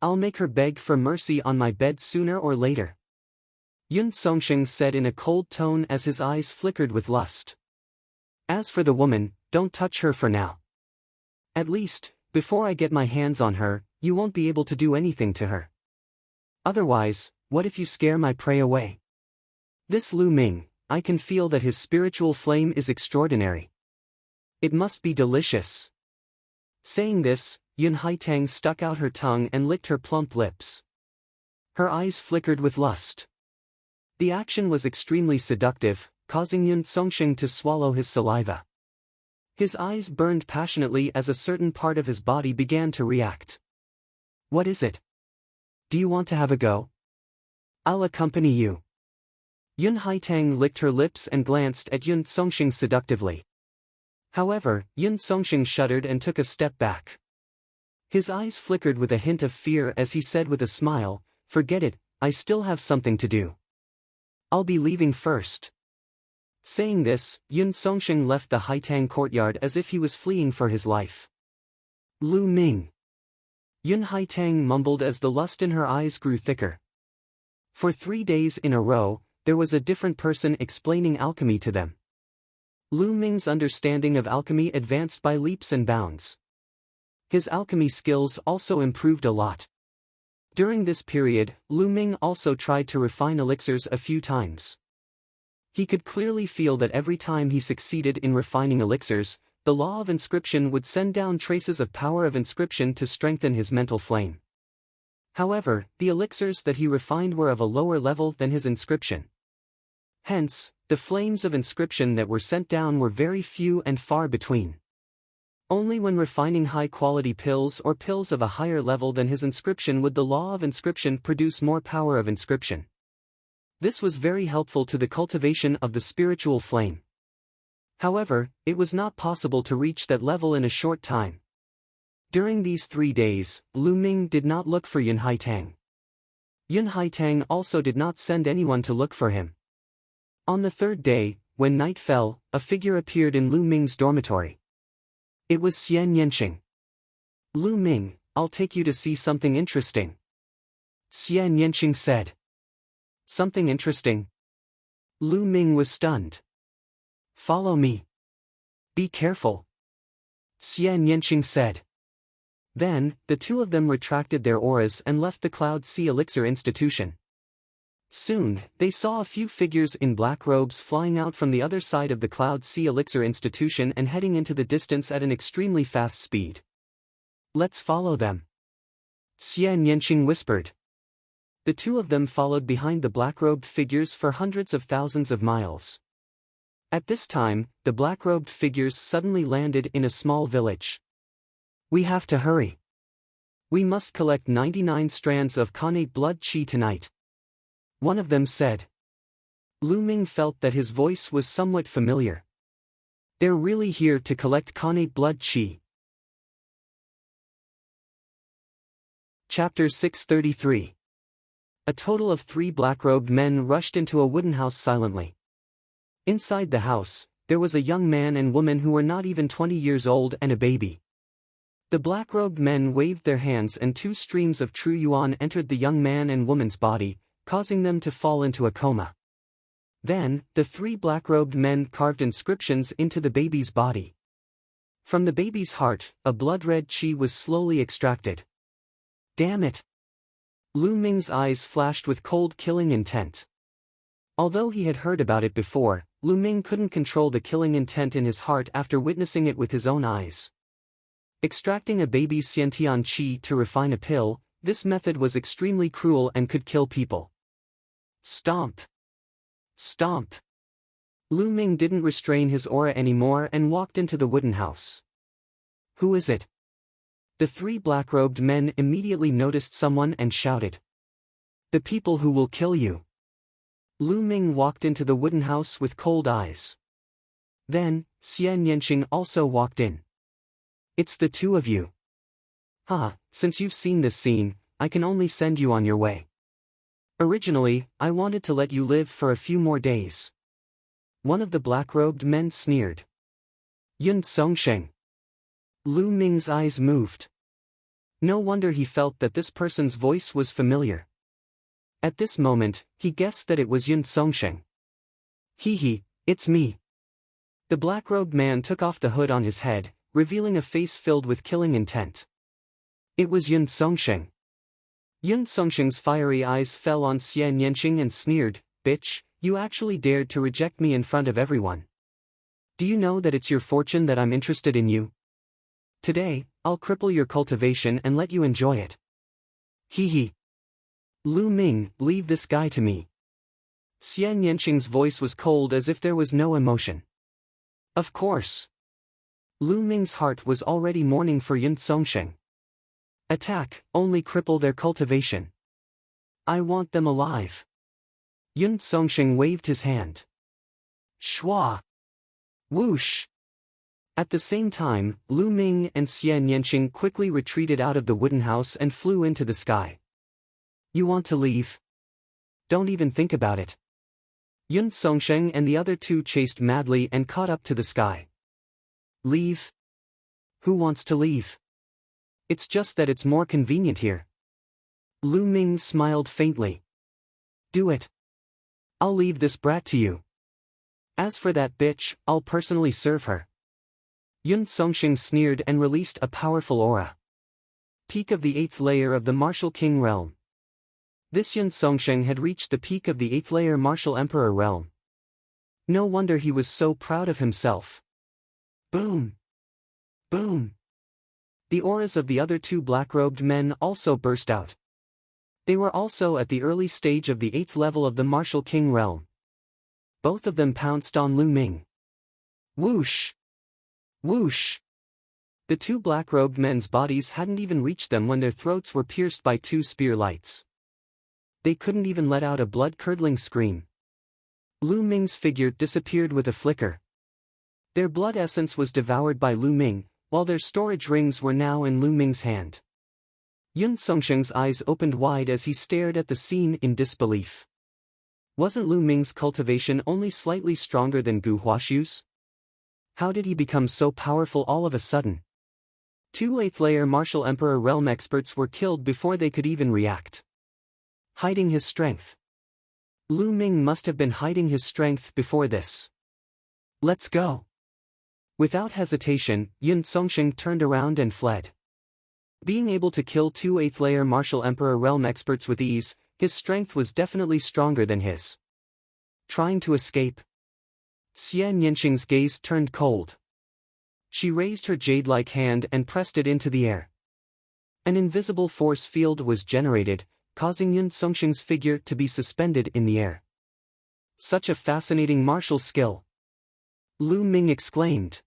I'll make her beg for mercy on my bed sooner or later. Yun Songsheng said in a cold tone as his eyes flickered with lust. As for the woman, don't touch her for now. At least, before I get my hands on her, you won't be able to do anything to her. Otherwise, what if you scare my prey away? This Lu Ming, I can feel that his spiritual flame is extraordinary. It must be delicious. Saying this, Yun Haitang stuck out her tongue and licked her plump lips. Her eyes flickered with lust. The action was extremely seductive, causing Yun Songsheng to swallow his saliva. His eyes burned passionately as a certain part of his body began to react. What is it? Do you want to have a go? I'll accompany you. Yun Haitang licked her lips and glanced at Yun Songsheng seductively. However, Yun Songsheng shuddered and took a step back. His eyes flickered with a hint of fear as he said with a smile, "Forget it, I still have something to do. I'll be leaving first." Saying this, Yun Songsheng left the Haitang courtyard as if he was fleeing for his life. Lu Ming. Yun Haitang mumbled as the lust in her eyes grew thicker. For 3 days in a row, there was a different person explaining alchemy to them. Lu Ming's understanding of alchemy advanced by leaps and bounds. His alchemy skills also improved a lot. During this period, Lu Ming also tried to refine elixirs a few times. He could clearly feel that every time he succeeded in refining elixirs, the law of inscription would send down traces of power of inscription to strengthen his mental flame. However, the elixirs that he refined were of a lower level than his inscription. Hence, the flames of inscription that were sent down were very few and far between. Only when refining high-quality pills or pills of a higher level than his inscription would the law of inscription produce more power of inscription. This was very helpful to the cultivation of the spiritual flame. However, it was not possible to reach that level in a short time. During these 3 days, Lu Ming did not look for Yun Haitang. Yun Haitang also did not send anyone to look for him. On the 3rd day, when night fell, a figure appeared in Lu Ming's dormitory. It was Xian Yanqing. "Lu Ming, I'll take you to see something interesting," Xian Yanqing said. "Something interesting?" Lu Ming was stunned. "Follow me. Be careful," Xian Yanqing said. Then, the two of them retracted their auras and left the Cloud Sea Elixir Institution. Soon, they saw a few figures in black robes flying out from the other side of the Cloud Sea Elixir Institution and heading into the distance at an extremely fast speed. "Let's follow them," Xian Yanqing whispered. The two of them followed behind the black-robed figures for hundreds of thousands of miles. At this time, the black-robed figures suddenly landed in a small village. "We have to hurry. We must collect 99 strands of connate blood qi tonight," one of them said. Lu Ming felt that his voice was somewhat familiar. "They're really here to collect connate blood qi." Chapter 633. A total of 3 black-robed men rushed into a wooden house silently. Inside the house, there was a young man and woman who were not even 20 years old and a baby. The black-robed men waved their hands and 2 streams of true yuan entered the young man and woman's body, causing them to fall into a coma. Then, the 3 black-robed men carved inscriptions into the baby's body. From the baby's heart, a blood-red qi was slowly extracted. "Damn it!" Lu Ming's eyes flashed with cold killing intent. Although he had heard about it before, Lu Ming couldn't control the killing intent in his heart after witnessing it with his own eyes. Extracting a baby's Xiantian qi to refine a pill, this method was extremely cruel and could kill people. Stomp! Stomp! Lu Ming didn't restrain his aura anymore and walked into the wooden house. "Who is it?" The 3 black-robed men immediately noticed someone and shouted. "The people who will kill you." Lu Ming walked into the wooden house with cold eyes. Then, Xian Yanqing also walked in. "It's the 2 of you. Since you've seen this scene, I can only send you on your way. Originally, I wanted to let you live for a few more days." One of the black-robed men sneered. "Yun Songsheng." Lu Ming's eyes moved. No wonder he felt that this person's voice was familiar. At this moment, he guessed that it was Yun Songsheng. "Hee, it's me." The black-robed man took off the hood on his head, revealing a face filled with killing intent. It was Yun Songsheng. Yun Songsheng's fiery eyes fell on Xian Yanqing and sneered, "Bitch, you actually dared to reject me in front of everyone. Do you know that it's your fortune that I'm interested in you? Today, I'll cripple your cultivation and let you enjoy it." Hee. "Lu Ming, leave this guy to me." Xian Yanqing's voice was cold as if there was no emotion. "Of course." Lu Ming's heart was already mourning for Yun Songsheng. "Attack, only cripple their cultivation. I want them alive." Yun Songsheng waved his hand. Shwa! Whoosh! At the same time, Lu Ming and Xian Yanqing quickly retreated out of the wooden house and flew into the sky. "You want to leave? Don't even think about it." Yun Songsheng and the other 2 chased madly and caught up to the sky. "Leave? Who wants to leave? It's just that it's more convenient here." Lu Ming smiled faintly. "Do it. I'll leave this brat to you. As for that bitch, I'll personally serve her." Yun Songsheng sneered and released a powerful aura. Peak of the 8th layer of the Martial King realm. This Yun Songsheng had reached the peak of the 8th layer Martial Emperor realm. No wonder he was so proud of himself. Boom! Boom! The auras of the other two black-robed men also burst out. They were also at the early stage of the 8th level of the Martial King realm. Both of them pounced on Lu Ming. Whoosh! Whoosh! The two black-robed men's bodies hadn't even reached them when their throats were pierced by two spear lights. They couldn't even let out a blood-curdling scream. Lu Ming's figure disappeared with a flicker. Their blood essence was devoured by Lu Ming, while their storage rings were now in Lu Ming's hand. Yun Songsheng's eyes opened wide as he stared at the scene in disbelief. Wasn't Lu Ming's cultivation only slightly stronger than Gu Huaxu's? How did he become so powerful all of a sudden? Two 8th-layer Martial Emperor realm experts were killed before they could even react. Hiding his strength. Lu Ming must have been hiding his strength before this. Let's go. Without hesitation, Yun Songsheng turned around and fled. Being able to kill two 8th-layer Martial Emperor realm experts with ease, his strength was definitely stronger than his. Trying to escape. Xian Yanqing's gaze turned cold. She raised her jade-like hand and pressed it into the air. An invisible force field was generated, causing Yun Songsheng's figure to be suspended in the air. Such a fascinating martial skill! Lu Ming exclaimed.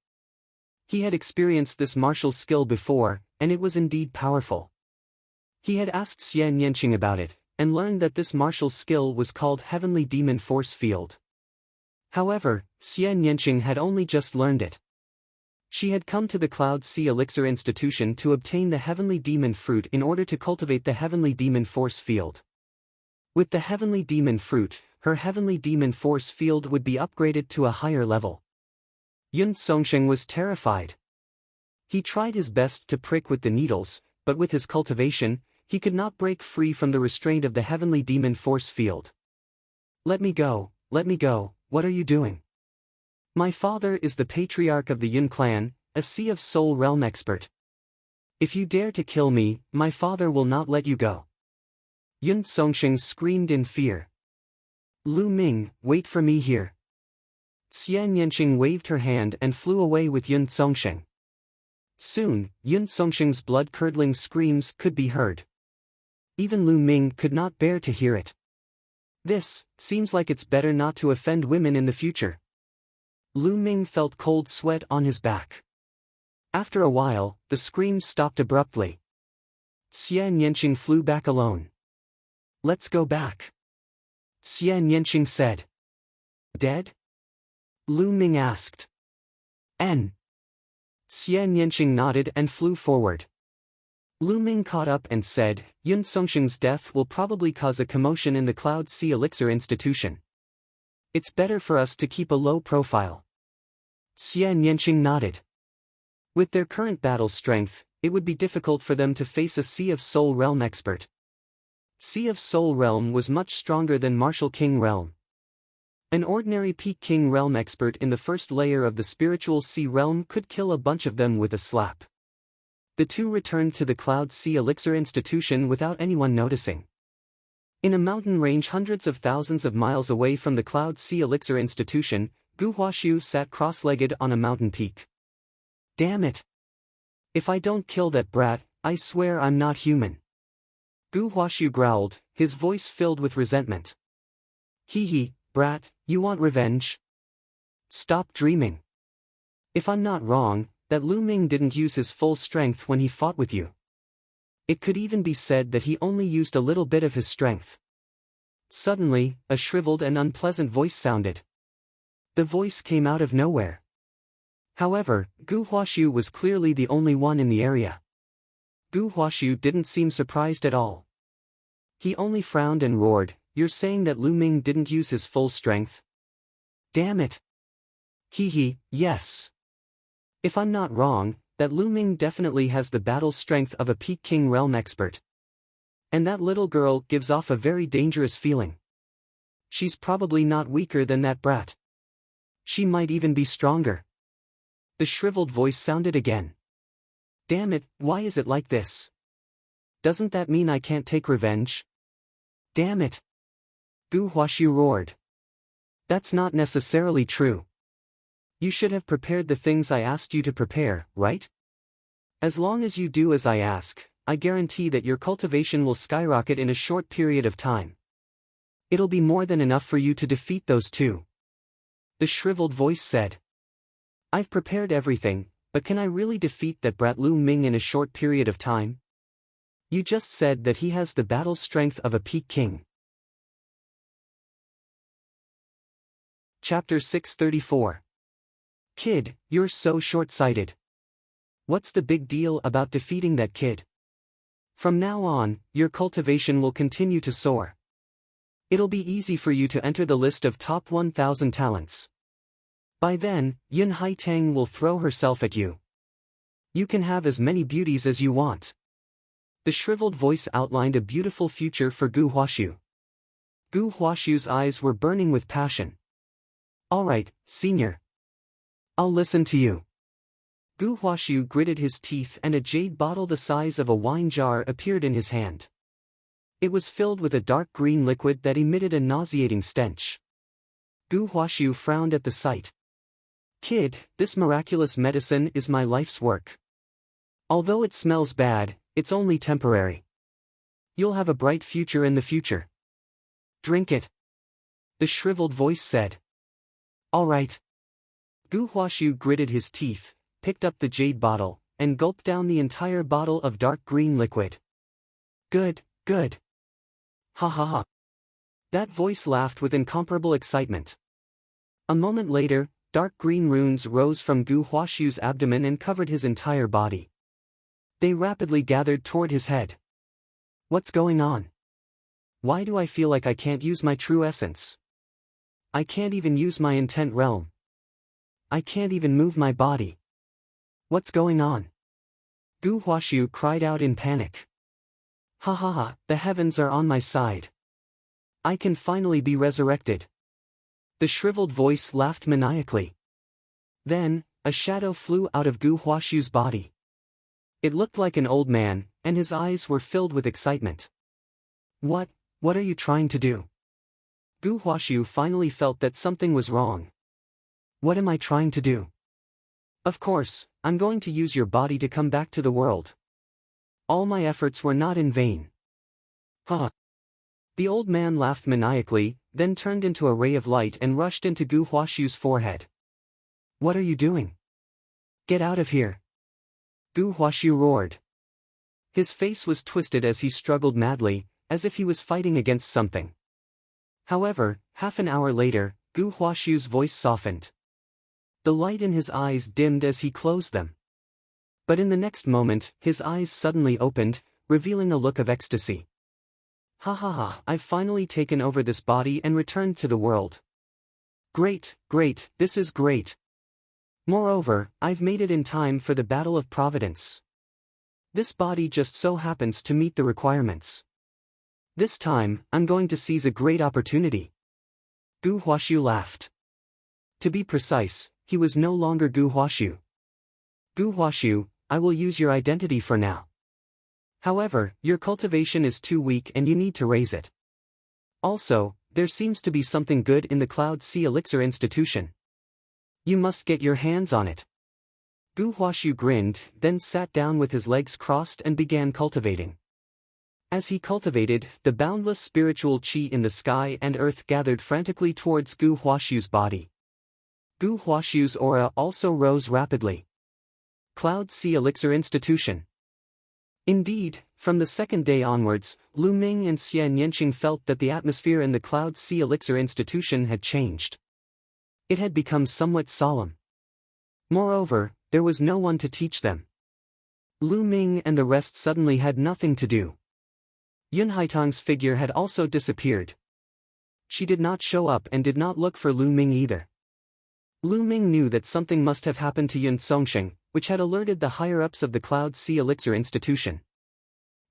He had experienced this martial skill before, and it was indeed powerful. He had asked Xian Yanqing about it, and learned that this martial skill was called Heavenly Demon Force Field. However, Xian Yanqing had only just learned it. She had come to the Cloud Sea Elixir Institution to obtain the Heavenly Demon Fruit in order to cultivate the Heavenly Demon Force Field. With the Heavenly Demon Fruit, her Heavenly Demon Force Field would be upgraded to a higher level. Yun Songsheng was terrified. He tried his best to prick with the needles, but with his cultivation, he could not break free from the restraint of the Heavenly Demon Force Field. Let me go, what are you doing? My father is the patriarch of the Yun clan, a Sea of Soul realm expert. If you dare to kill me, my father will not let you go. Yun Songsheng screamed in fear. Lu Ming, wait for me here. Xian Yanqing waved her hand and flew away with Yun Songsheng. Soon, Yun Songsheng's blood-curdling screams could be heard. Even Lu Ming could not bear to hear it. This seems like it's better not to offend women in the future. Lu Ming felt cold sweat on his back. After a while, the screams stopped abruptly. Xian Yanqing flew back alone. Let's go back. Xian Yanqing said. Dead? Lu Ming asked. N. Xian Yanqing nodded and flew forward. Lu Ming caught up and said, Yun Songsheng's death will probably cause a commotion in the Cloud Sea Elixir Institution. It's better for us to keep a low profile. Xian Yanqing nodded. With their current battle strength, it would be difficult for them to face a Sea of Soul realm expert. Sea of Soul realm was much stronger than Martial King realm. An ordinary Peak King realm expert in the first layer of the spiritual sea realm could kill a bunch of them with a slap. The two returned to the Cloud Sea Elixir Institution without anyone noticing. In a mountain range hundreds of thousands of miles away from the Cloud Sea Elixir Institution, Gu Huaxiu sat cross-legged on a mountain peak. Damn it! If I don't kill that brat, I swear I'm not human. Gu Huaxiu growled, his voice filled with resentment. Hee, brat, you want revenge? Stop dreaming. If I'm not wrong, that Lu Ming didn't use his full strength when he fought with you. It could even be said that he only used a little bit of his strength. Suddenly, a shriveled and unpleasant voice sounded. The voice came out of nowhere. However, Gu Huaxiu was clearly the only one in the area. Gu Huaxiu didn't seem surprised at all. He only frowned and roared, You're saying that Lu Ming didn't use his full strength? Damn it! Yes. If I'm not wrong, that Lu Ming definitely has the battle strength of a Peak King realm expert. And that little girl gives off a very dangerous feeling. She's probably not weaker than that brat. She might even be stronger. The shriveled voice sounded again. Damn it, why is it like this? Doesn't that mean I can't take revenge? Damn it! Gu Huaxiu roared. That's not necessarily true. You should have prepared the things I asked you to prepare, right? As long as you do as I ask, I guarantee that your cultivation will skyrocket in a short period of time. It'll be more than enough for you to defeat those two. The shriveled voice said. I've prepared everything, but can I really defeat that brat Lu Ming in a short period of time? You just said that he has the battle strength of a peak king. Chapter 634. Kid, you're so short-sighted. What's the big deal about defeating that kid? From now on, your cultivation will continue to soar. It'll be easy for you to enter the list of top 1,000 talents. By then, Yun Haitang will throw herself at you. You can have as many beauties as you want. The shriveled voice outlined a beautiful future for Gu Huashu. Gu Huashu's eyes were burning with passion. Alright, senior. I'll listen to you. Gu Huashu gritted his teeth and a jade bottle the size of a wine jar appeared in his hand. It was filled with a dark green liquid that emitted a nauseating stench. Gu Huashu frowned at the sight. Kid, this miraculous medicine is my life's work. Although it smells bad, it's only temporary. You'll have a bright future in the future. Drink it. The shriveled voice said. All right. Gu Huashu gritted his teeth, picked up the jade bottle, and gulped down the entire bottle of dark green liquid. Good, good. Ha ha ha. That voice laughed with incomparable excitement. A moment later, dark green runes rose from Gu Huashu's abdomen and covered his entire body. They rapidly gathered toward his head. What's going on? Why do I feel like I can't use my true essence? I can't even use my intent realm. I can't even move my body. What's going on? Gu Huashu cried out in panic. Ha ha ha, the heavens are on my side. I can finally be resurrected. The shriveled voice laughed maniacally. Then, a shadow flew out of Gu Huashu's body. It looked like an old man, and his eyes were filled with excitement. What are you trying to do? Gu Huashu finally felt that something was wrong. What am I trying to do? Of course, I'm going to use your body to come back to the world. All my efforts were not in vain. Huh. The old man laughed maniacally, then turned into a ray of light and rushed into Gu Huashu's forehead. What are you doing? Get out of here. Gu Huashu roared. His face was twisted as he struggled madly, as if he was fighting against something. However, half an hour later, Gu Huashu's voice softened. The light in his eyes dimmed as he closed them. But in the next moment, his eyes suddenly opened, revealing a look of ecstasy. Ha ha ha, I've finally taken over this body and returned to the world. Great, great, this is great. Moreover, I've made it in time for the Battle of Providence. This body just so happens to meet the requirements. This time, I'm going to seize a great opportunity. Gu Huashu laughed. To be precise, he was no longer Gu Huashu. Gu Huashu, I will use your identity for now. However, your cultivation is too weak and you need to raise it. Also, there seems to be something good in the Cloud Sea Elixir Institution. You must get your hands on it. Gu Huashu grinned, then sat down with his legs crossed and began cultivating. As he cultivated, the boundless spiritual qi in the sky and earth gathered frantically towards Gu Huashu's body. Gu Huashu's aura also rose rapidly. Cloud Sea Elixir Institution. Indeed, from the second day onwards, Lu Ming and Xian Yanqing felt that the atmosphere in the Cloud Sea Elixir Institution had changed. It had become somewhat solemn. Moreover, there was no one to teach them. Lu Ming and the rest suddenly had nothing to do. Yun Haitang's figure had also disappeared. She did not show up and did not look for Lu Ming either. Lu Ming knew that something must have happened to Yun Songsheng, which had alerted the higher-ups of the Cloud Sea Elixir Institution.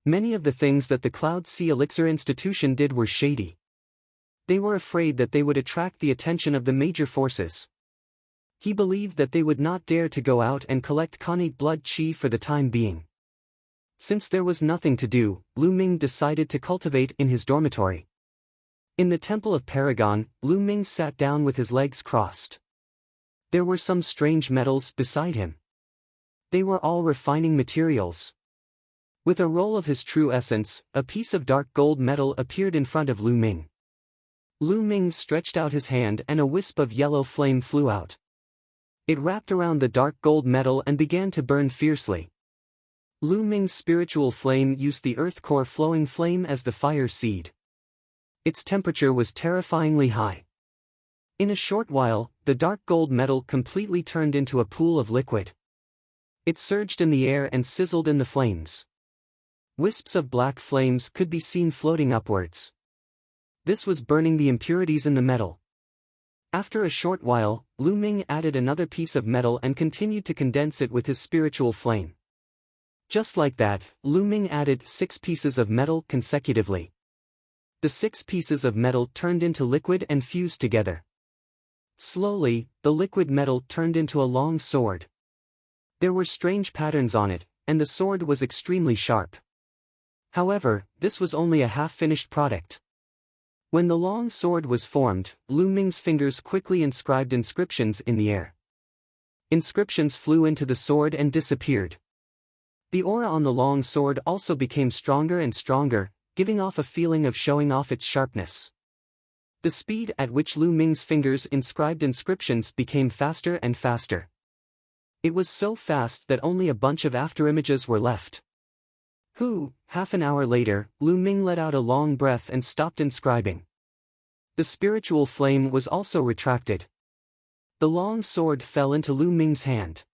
Many of the things that the Cloud Sea Elixir Institution did were shady. They were afraid that they would attract the attention of the major forces. He believed that they would not dare to go out and collect connate blood qi for the time being. Since there was nothing to do, Lu Ming decided to cultivate in his dormitory. In the Temple of Paragon, Lu Ming sat down with his legs crossed. There were some strange metals beside him. They were all refining materials. With a roll of his true essence, a piece of dark gold metal appeared in front of Lu Ming. Lu Ming stretched out his hand and a wisp of yellow flame flew out. It wrapped around the dark gold metal and began to burn fiercely. Lu Ming's spiritual flame used the earth core flowing flame as the fire seed. Its temperature was terrifyingly high. In a short while, the dark gold metal completely turned into a pool of liquid. It surged in the air and sizzled in the flames. Wisps of black flames could be seen floating upwards. This was burning the impurities in the metal. After a short while, Lu Ming added another piece of metal and continued to condense it with his spiritual flame. Just like that, Lu Ming added 6 pieces of metal consecutively. The 6 pieces of metal turned into liquid and fused together. Slowly, the liquid metal turned into a long sword. There were strange patterns on it, and the sword was extremely sharp. However, this was only a half-finished product. When the long sword was formed, Lu Ming's fingers quickly inscribed inscriptions in the air. Inscriptions flew into the sword and disappeared. The aura on the long sword also became stronger and stronger, giving off a feeling of showing off its sharpness. The speed at which Lu Ming's fingers inscribed inscriptions became faster and faster. It was so fast that only a bunch of afterimages were left. Half an hour later, Lu Ming let out a long breath and stopped inscribing. The spiritual flame was also retracted. The long sword fell into Lu Ming's hand.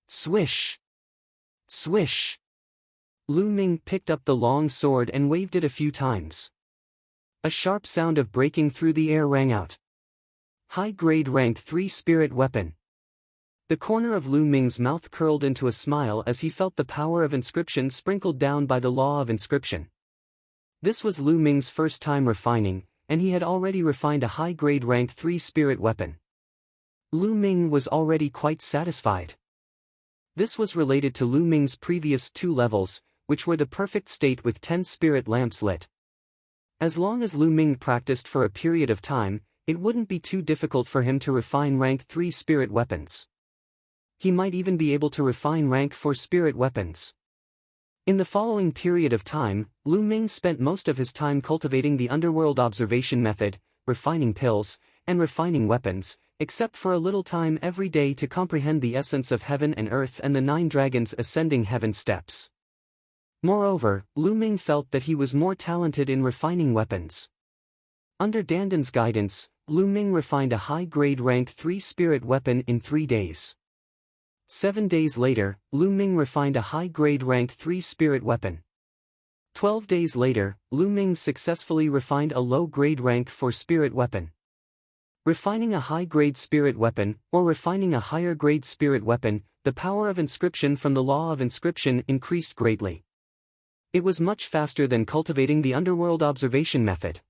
Swish! Swish! Lu Ming picked up the long sword and waved it a few times. A sharp sound of breaking through the air rang out. High-grade rank 3 spirit weapon. The corner of Lu Ming's mouth curled into a smile as he felt the power of inscription sprinkled down by the law of inscription. This was Lu Ming's first time refining, and he had already refined a high-grade rank 3 spirit weapon. Lu Ming was already quite satisfied. This was related to Lu Ming's previous 2 levels, which were the perfect state with 10 spirit lamps lit. As long as Lu Ming practiced for a period of time, it wouldn't be too difficult for him to refine rank 3 spirit weapons. He might even be able to refine rank 4 spirit weapons. In the following period of time, Lu Ming spent most of his time cultivating the underworld observation method, refining pills, and refining weapons, except for a little time every day to comprehend the essence of heaven and earth and the 9 dragons ascending heaven steps. Moreover, Lu Ming felt that he was more talented in refining weapons. Under Dandan's guidance, Lu Ming refined a high-grade rank 3 spirit weapon in 3 days. 7 days later, Lu Ming refined a high-grade rank 3 spirit weapon. 12 days later, Lu Ming successfully refined a low-grade rank 4 spirit weapon. Refining a high-grade spirit weapon, or refining a higher-grade spirit weapon, the power of inscription from the law of inscription increased greatly. It was much faster than cultivating the underworld observation method.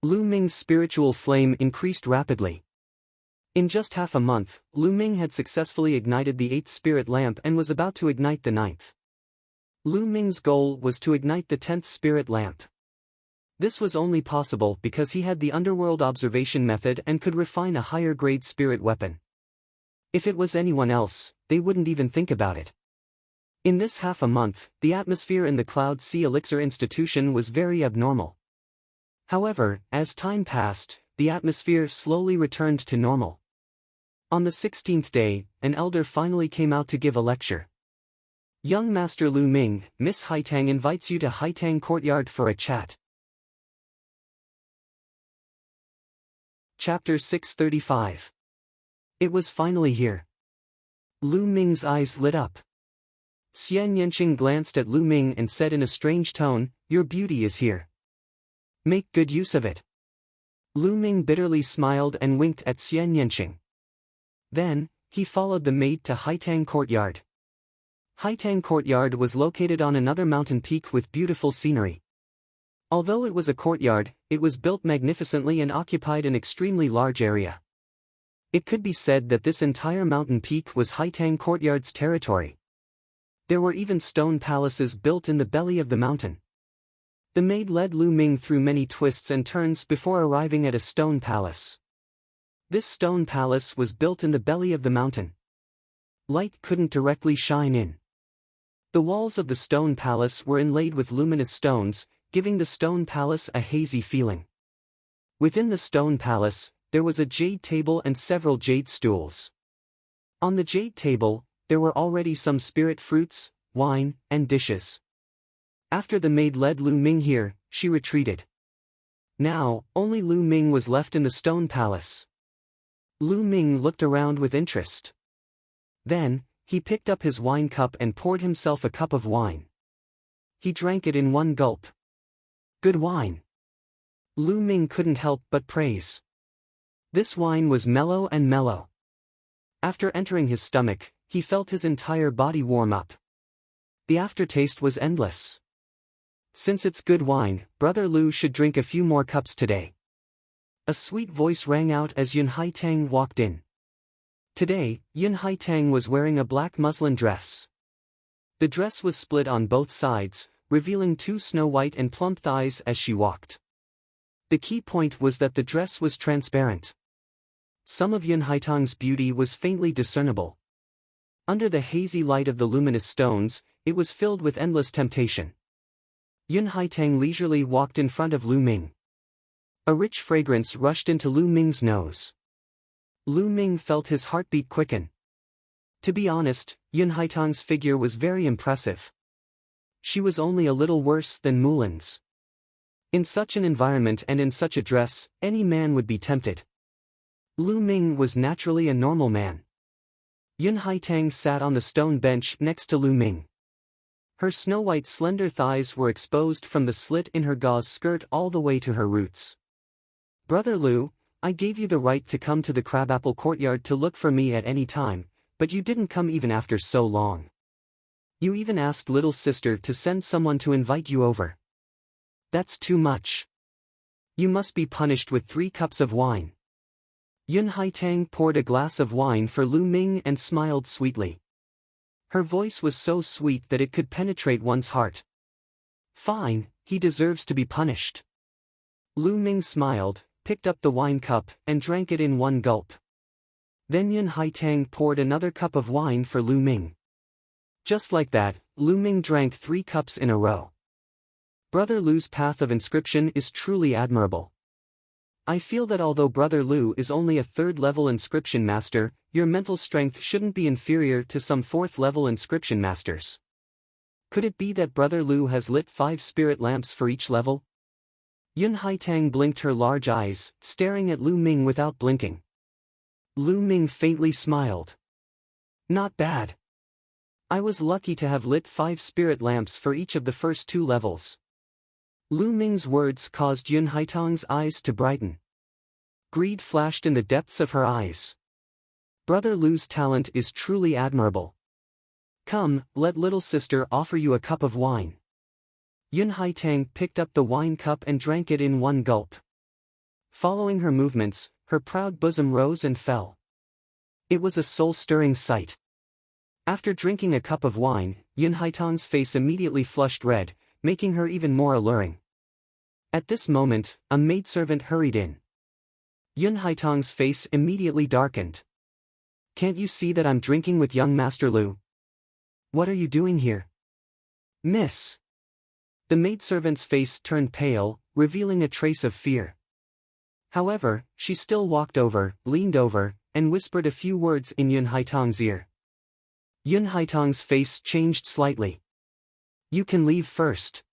Lu Ming's spiritual flame increased rapidly. In just half a month, Lu Ming had successfully ignited the 8th spirit lamp and was about to ignite the 9th. Lu Ming's goal was to ignite the 10th spirit lamp. This was only possible because he had the underworld observation method and could refine a higher-grade spirit weapon. If it was anyone else, they wouldn't even think about it. In this half a month, the atmosphere in the Cloud Sea Elixir Institution was very abnormal. However, as time passed, the atmosphere slowly returned to normal. On the 16th day, an elder finally came out to give a lecture. Young Master Lu Ming, Miss Haitang invites you to Haitang Courtyard for a chat. Chapter 635. It was finally here. Lu Ming's eyes lit up. Xian Yanqing glanced at Lu Ming and said in a strange tone, "Your beauty is here. Make good use of it." Lu Ming bitterly smiled and winked at Xian Yanqing. Then, he followed the maid to Haitang Courtyard. Haitang Courtyard was located on another mountain peak with beautiful scenery. Although it was a courtyard, it was built magnificently and occupied an extremely large area. It could be said that this entire mountain peak was Haitang Courtyard's territory. There were even stone palaces built in the belly of the mountain. The maid led Lu Ming through many twists and turns before arriving at a stone palace. This stone palace was built in the belly of the mountain. Light couldn't directly shine in. The walls of the stone palace were inlaid with luminous stones, giving the stone palace a hazy feeling. Within the stone palace, there was a jade table and several jade stools. On the jade table, there were already some spirit fruits, wine, and dishes. After the maid led Lu Ming here, she retreated. Now, only Lu Ming was left in the stone palace. Lu Ming looked around with interest. Then, he picked up his wine cup and poured himself a cup of wine. He drank it in one gulp. Good wine. Lu Ming couldn't help but praise. This wine was mellow and mellow. After entering his stomach, he felt his entire body warm up. The aftertaste was endless. Since it's good wine, Brother Lu should drink a few more cups today. A sweet voice rang out as Yun Haitang walked in. Today, Yun Haitang was wearing a black muslin dress. The dress was split on both sides, revealing two snow-white and plump thighs as she walked. The key point was that the dress was transparent. Some of Yun Haitang's beauty was faintly discernible. Under the hazy light of the luminous stones, it was filled with endless temptation. Yun Haitang leisurely walked in front of Lu Ming. A rich fragrance rushed into Lu Ming's nose. Lu Ming felt his heartbeat quicken. To be honest, Yun Haitang's figure was very impressive. She was only a little worse than Mulan's. In such an environment and in such a dress, any man would be tempted. Lu Ming was naturally a normal man. Yun Haitang sat on the stone bench next to Lu Ming. Her snow-white slender thighs were exposed from the slit in her gauze skirt all the way to her roots. Brother Lu, I gave you the right to come to the crabapple courtyard to look for me at any time, but you didn't come even after so long. You even asked little sister to send someone to invite you over. That's too much. You must be punished with 3 cups of wine. Yun Haitang poured a glass of wine for Lu Ming and smiled sweetly. Her voice was so sweet that it could penetrate one's heart. Fine, he deserves to be punished. Lu Ming smiled, picked up the wine cup, and drank it in one gulp. Then Yun Haitang poured another cup of wine for Lu Ming. Just like that, Lu Ming drank 3 cups in a row. Brother Lu's path of inscription is truly admirable. I feel that although Brother Lu is only a 3rd-level inscription master, your mental strength shouldn't be inferior to some 4th-level inscription masters. Could it be that Brother Lu has lit 5 spirit lamps for each level? Yun Haitang blinked her large eyes, staring at Lu Ming without blinking. Lu Ming faintly smiled. Not bad. I was lucky to have lit 5 spirit lamps for each of the first 2 levels. Lu Ming's words caused Yun Haitang's eyes to brighten. Greed flashed in the depths of her eyes. Brother Lu's talent is truly admirable. Come, let little sister offer you a cup of wine. Yun Haitang picked up the wine cup and drank it in one gulp. Following her movements, her proud bosom rose and fell. It was a soul-stirring sight. After drinking a cup of wine, Yun Haitang's face immediately flushed red, making her even more alluring. At this moment, a maidservant hurried in. Yun Haitang's face immediately darkened. Can't you see that I'm drinking with young Master Lu? What are you doing here? Miss. The maidservant's face turned pale, revealing a trace of fear. However, she still walked over, leaned over, and whispered a few words in Yun Haitang's ear. Yun Haitang's face changed slightly. You can leave first.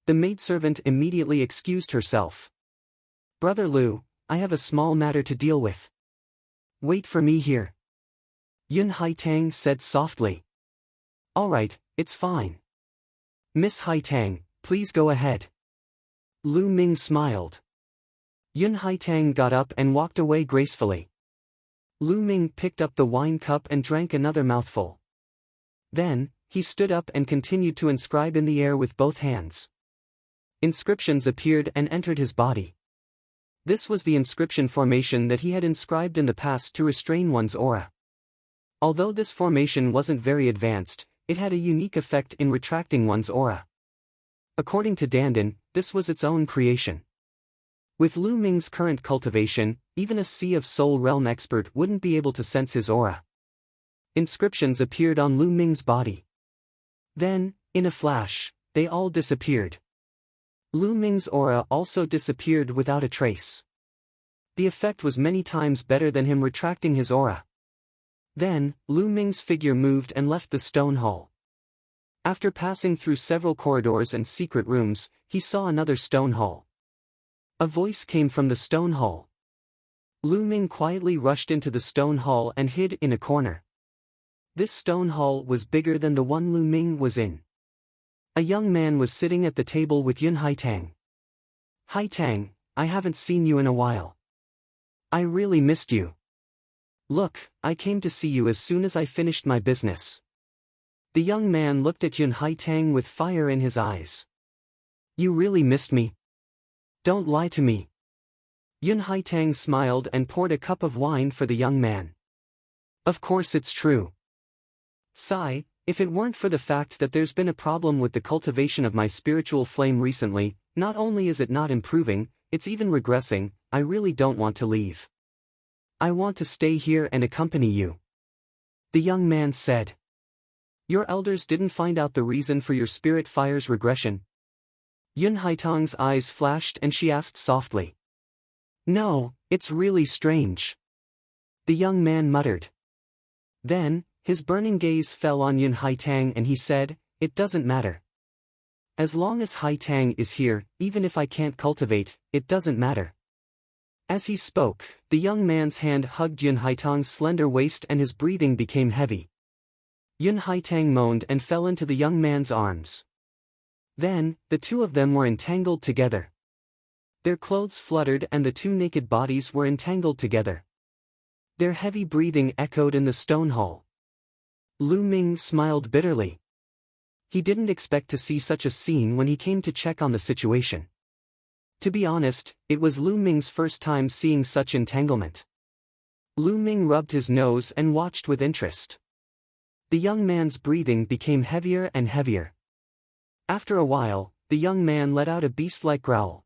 The maidservant immediately excused herself. Brother Lu, I have a small matter to deal with. Wait for me here. Yun Haitang said softly. All right, it's fine. Miss Haitang, please go ahead. Lu Ming smiled. Yun Haitang got up and walked away gracefully. Lu Ming picked up the wine cup and drank another mouthful. Then, he stood up and continued to inscribe in the air with both hands. Inscriptions appeared and entered his body. This was the inscription formation that he had inscribed in the past to restrain one's aura. Although this formation wasn't very advanced, it had a unique effect in retracting one's aura. According to Dandan, this was its own creation. With Lu Ming's current cultivation, even a Sea of Soul Realm expert wouldn't be able to sense his aura. Inscriptions appeared on Lu Ming's body. Then, in a flash, they all disappeared. Lu Ming's aura also disappeared without a trace. The effect was many times better than him retracting his aura. Then, Lu Ming's figure moved and left the stone hall. After passing through several corridors and secret rooms, he saw another stone hall. A voice came from the stone hall. Lu Ming quietly rushed into the stone hall and hid in a corner. This stone hall was bigger than the one Lu Ming was in. A young man was sitting at the table with Yun Haitang. "Haitang, I haven't seen you in a while. I really missed you. Look, I came to see you as soon as I finished my business." The young man looked at Yun Haitang with fire in his eyes. "You really missed me? Don't lie to me." Yun Haitang smiled and poured a cup of wine for the young man. "Of course it's true. Sai, if it weren't for the fact that there's been a problem with the cultivation of my spiritual flame recently, not only is it not improving, it's even regressing, I really don't want to leave. I want to stay here and accompany you." The young man said. "Your elders didn't find out the reason for your spirit fire's regression?" Yun Haitang's eyes flashed and she asked softly. "No, it's really strange." The young man muttered. Then, his burning gaze fell on Yun Haitang and he said, "It doesn't matter. As long as Haitang is here, even if I can't cultivate, it doesn't matter." As he spoke, the young man's hand hugged Yun Haitang's slender waist and his breathing became heavy. Yun Haitang moaned and fell into the young man's arms. Then, the two of them were entangled together. Their clothes fluttered and the two naked bodies were entangled together. Their heavy breathing echoed in the stone hall. Lu Ming smiled bitterly. He didn't expect to see such a scene when he came to check on the situation. To be honest, it was Lu Ming's first time seeing such entanglement. Lu Ming rubbed his nose and watched with interest. The young man's breathing became heavier and heavier. After a while, the young man let out a beast-like growl.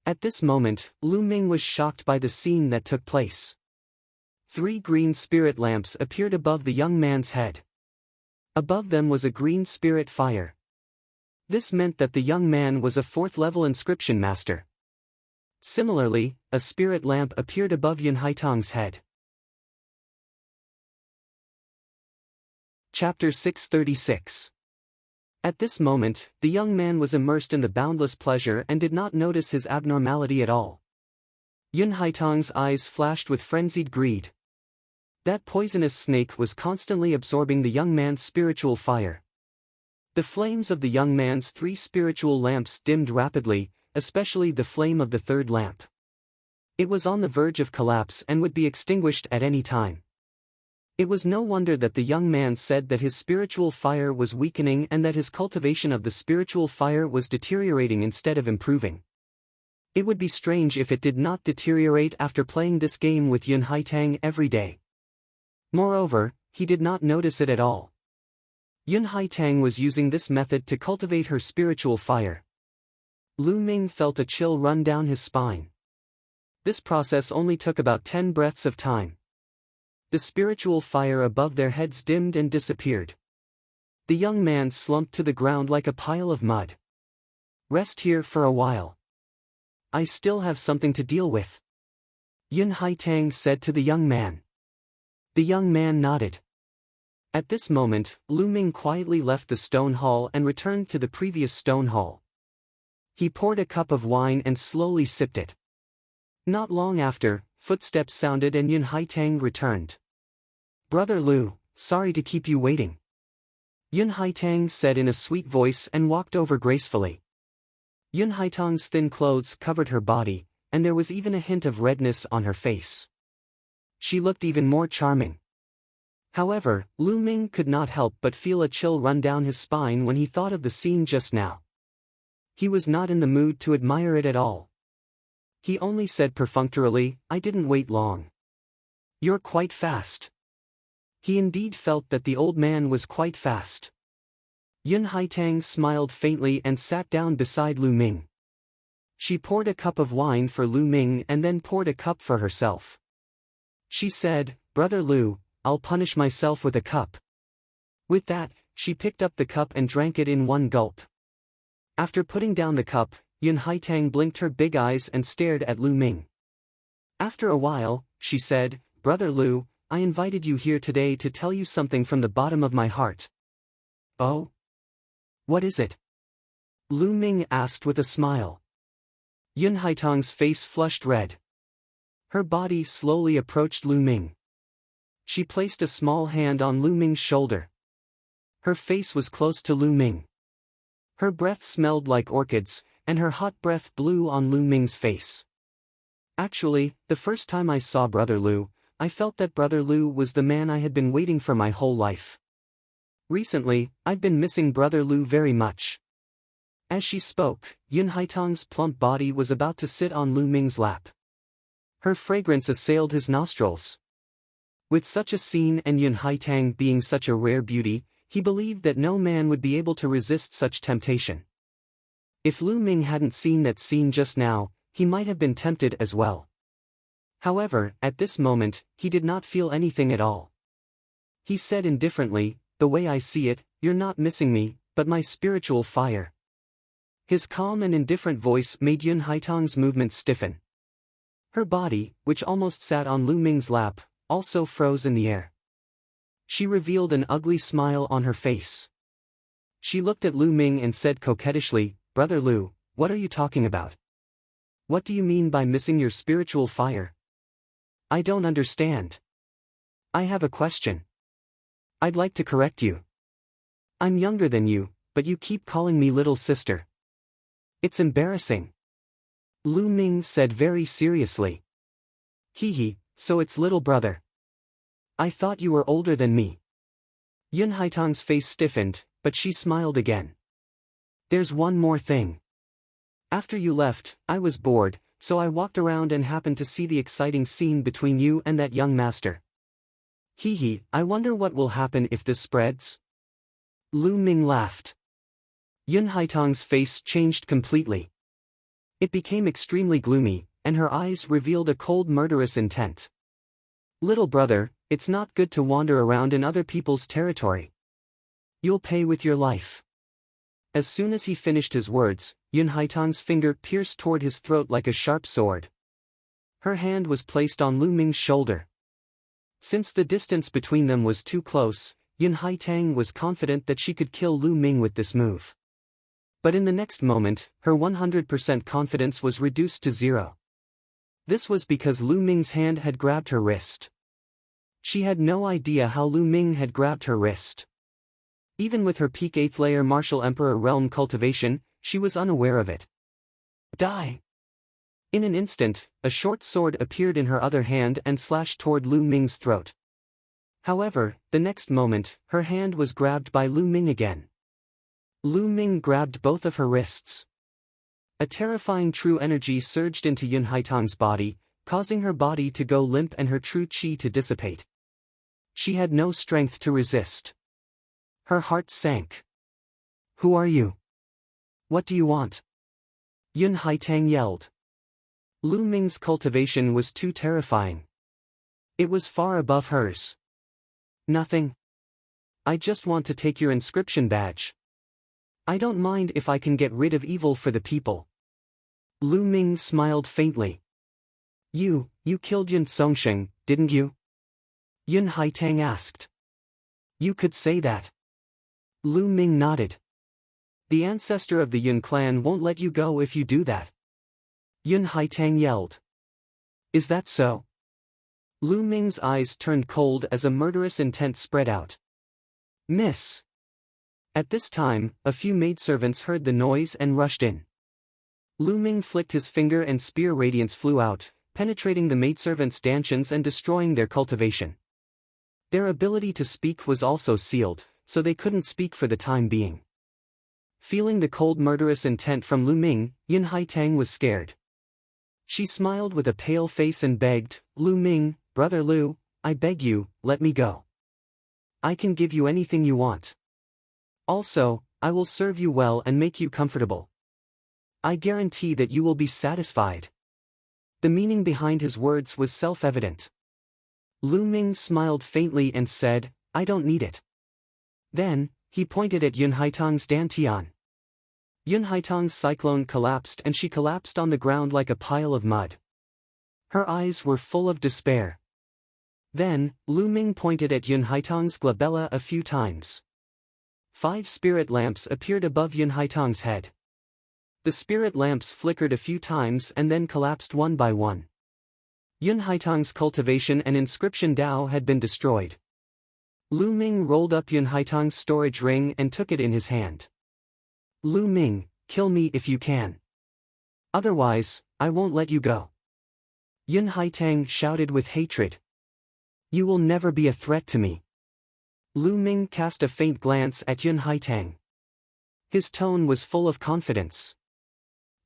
At this moment, Lu Ming was shocked by the scene that took place. 3 green spirit lamps appeared above the young man's head. Above them was a green spirit fire. This meant that the young man was a 4th-level inscription master. Similarly, a spirit lamp appeared above Yun Haitang's head. Chapter 636. At this moment, the young man was immersed in the boundless pleasure and did not notice his abnormality at all. Yun Haitang's eyes flashed with frenzied greed. That poisonous snake was constantly absorbing the young man's spiritual fire. The flames of the young man's 3 spiritual lamps dimmed rapidly, especially the flame of the 3rd lamp. It was on the verge of collapse and would be extinguished at any time. It was no wonder that the young man said that his spiritual fire was weakening and that his cultivation of the spiritual fire was deteriorating instead of improving. It would be strange if it did not deteriorate after playing this game with Yun Haitang every day. Moreover, he did not notice it at all. Yun Haitang was using this method to cultivate her spiritual fire. Lu Ming felt a chill run down his spine. This process only took about 10 breaths of time. The spiritual fire above their heads dimmed and disappeared. The young man slumped to the ground like a pile of mud. "Rest here for a while. I still have something to deal with," Yun Haitang said to the young man. The young man nodded. At this moment, Lu Ming quietly left the stone hall and returned to the previous stone hall. He poured a cup of wine and slowly sipped it. Not long after, footsteps sounded and Yun Haitang returned. "Brother Lu, sorry to keep you waiting," Yun Haitang said in a sweet voice and walked over gracefully. Yun Haitang's thin clothes covered her body, and there was even a hint of redness on her face. She looked even more charming. However, Lu Ming could not help but feel a chill run down his spine when he thought of the scene just now. He was not in the mood to admire it at all. He only said perfunctorily, "I didn't wait long." "You're quite fast." He indeed felt that the old man was quite fast. Yun Haitang smiled faintly and sat down beside Lu Ming. She poured a cup of wine for Lu Ming and then poured a cup for herself. She said, "Brother Lu, I'll punish myself with a cup. With that, she picked up the cup and drank it in one gulp. After putting down the cup, Yun Haitang blinked her big eyes and stared at Lu Ming. After a while, she said, "Brother Lu, I invited you here today to tell you something from the bottom of my heart." "Oh? What is it?" Lu Ming asked with a smile. Yun Haitang's face flushed red. Her body slowly approached Lu Ming. She placed a small hand on Lu Ming's shoulder. Her face was close to Lu Ming. Her breath smelled like orchids, and her hot breath blew on Lu Ming's face. "Actually, the first time I saw Brother Lu, I felt that Brother Lu was the man I had been waiting for my whole life. Recently, I've been missing Brother Lu very much." As she spoke, Yun Haitang's plump body was about to sit on Lu Ming's lap. Her fragrance assailed his nostrils. With such a scene and Yun Haitang being such a rare beauty, he believed that no man would be able to resist such temptation. If Lu Ming hadn't seen that scene just now, he might have been tempted as well. However, at this moment, he did not feel anything at all. He said indifferently, "The way I see it, you're not missing me, but my spiritual fire." His calm and indifferent voice made Yun Haitang's movements stiffen. Her body, which almost sat on Lu Ming's lap, also froze in the air. She revealed an ugly smile on her face. She looked at Lu Ming and said coquettishly, "Brother Lu, what are you talking about? What do you mean by missing your spiritual fire? I don't understand. I have a question. I'd like to correct you. I'm younger than you, but you keep calling me little sister. It's embarrassing." Lu Ming said very seriously. "Hee, so it's little brother. I thought you were older than me." Yun Haitang's face stiffened, but she smiled again. "There's one more thing. After you left, I was bored, so I walked around and happened to see the exciting scene between you and that young master. Hee, I wonder what will happen if this spreads?" Lu Ming laughed. Yun Haitang's face changed completely. It became extremely gloomy, and her eyes revealed a cold murderous intent. "Little brother, it's not good to wander around in other people's territory. You'll pay with your life." As soon as he finished his words, Yun Haitang's finger pierced toward his throat like a sharp sword. Her hand was placed on Lu Ming's shoulder. Since the distance between them was too close, Yun Haitang was confident that she could kill Lu Ming with this move. But in the next moment, her 100% confidence was reduced to zero. This was because Lu Ming's hand had grabbed her wrist. She had no idea how Lu Ming had grabbed her wrist. Even with her peak 8th layer Martial Emperor realm cultivation, she was unaware of it. Die! In an instant, a short sword appeared in her other hand and slashed toward Lu Ming's throat. However, the next moment, her hand was grabbed by Lu Ming again. Lu Ming grabbed both of her wrists. A terrifying true energy surged into Yun Haitang's body, causing her body to go limp and her true qi to dissipate. She had no strength to resist. Her heart sank. "Who are you? What do you want?" Yun Haitang yelled. Lu Ming's cultivation was too terrifying. It was far above hers. "Nothing. I just want to take your inscription badge. I don't mind if I can get rid of evil for the people." Lu Ming smiled faintly. You killed Yun Songsheng, didn't you?" Yun Haitang asked. "You could say that." Lu Ming nodded. "The ancestor of the Yun clan won't let you go if you do that." Yun Haitang yelled. "Is that so?" Lu Ming's eyes turned cold as a murderous intent spread out. "Miss!" At this time, a few maidservants heard the noise and rushed in. Lu Ming flicked his finger and spear radiance flew out, penetrating the maidservants' stanchions and destroying their cultivation. Their ability to speak was also sealed, so they couldn't speak for the time being. Feeling the cold murderous intent from Lu Ming, Yun Haitang was scared. She smiled with a pale face and begged, "Lu Ming, Brother Lu, I beg you, let me go. I can give you anything you want. Also, I will serve you well and make you comfortable. I guarantee that you will be satisfied." The meaning behind his words was self-evident. Lu Ming smiled faintly and said, I don't need it. Then, he pointed at Yun Haitang's dantian. Yun Haitang's cyclone collapsed and she collapsed on the ground like a pile of mud. Her eyes were full of despair. Then, Lu Ming pointed at Yun Haitang's glabella a few times. 5 spirit lamps appeared above Yun Haitang's head. The spirit lamps flickered a few times and then collapsed one by one. Yun Haitang's cultivation and inscription Dao had been destroyed. Lu Ming rolled up Yun Haitang's storage ring and took it in his hand. Lu Ming, kill me if you can. Otherwise, I won't let you go. Yun Haitang shouted with hatred. You will never be a threat to me. Lu Ming cast a faint glance at Yun Haitang. His tone was full of confidence.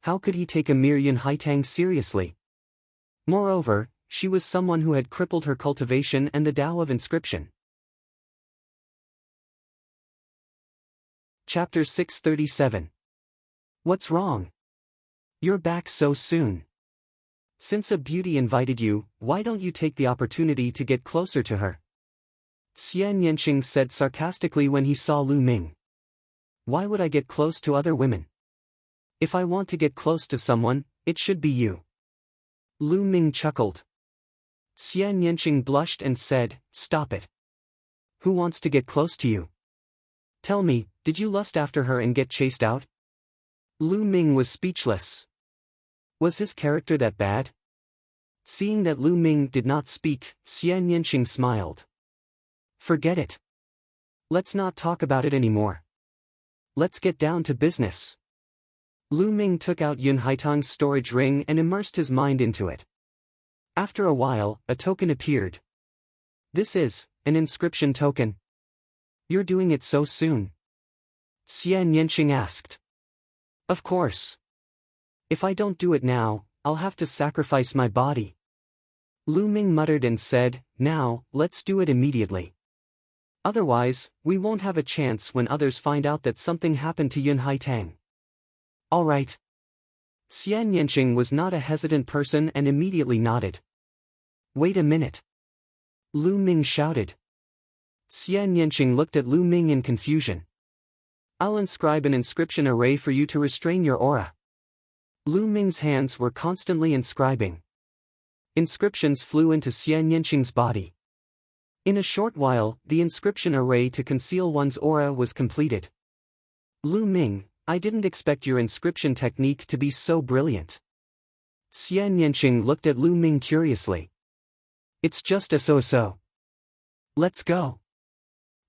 How could he take a mere Yun Haitang seriously? Moreover, she was someone who had crippled her cultivation and the Tao of inscription. Chapter 637. What's wrong? You're back so soon. Since a beauty invited you, why don't you take the opportunity to get closer to her? Xian Yanqing said sarcastically when he saw Lu Ming. Why would I get close to other women? If I want to get close to someone, it should be you. Lu Ming chuckled. Xian Yanqing blushed and said, Stop it. Who wants to get close to you? Tell me, did you lust after her and get chased out? Lu Ming was speechless. Was his character that bad? Seeing that Lu Ming did not speak, Xian Yanqing smiled. Forget it. Let's not talk about it anymore. Let's get down to business. Lu Ming took out Yun Haitang's storage ring and immersed his mind into it. After a while, a token appeared. This is an inscription token. You're doing it so soon? Xian Yanqing asked. Of course. If I don't do it now, I'll have to sacrifice my body. Lu Ming muttered and said, Now, let's do it immediately. Otherwise, we won't have a chance when others find out that something happened to Yun Haitang. All right. Xian Yanqing was not a hesitant person and immediately nodded. Wait a minute. Lu Ming shouted. Xian Yanqing looked at Lu Ming in confusion. I'll inscribe an inscription array for you to restrain your aura. Lu Ming's hands were constantly inscribing. Inscriptions flew into Xian Yanqing's body. In a short while, the inscription array to conceal one's aura was completed. Lu Ming, I didn't expect your inscription technique to be so brilliant. Xian Yanqing looked at Lu Ming curiously. It's just a so-so. Let's go.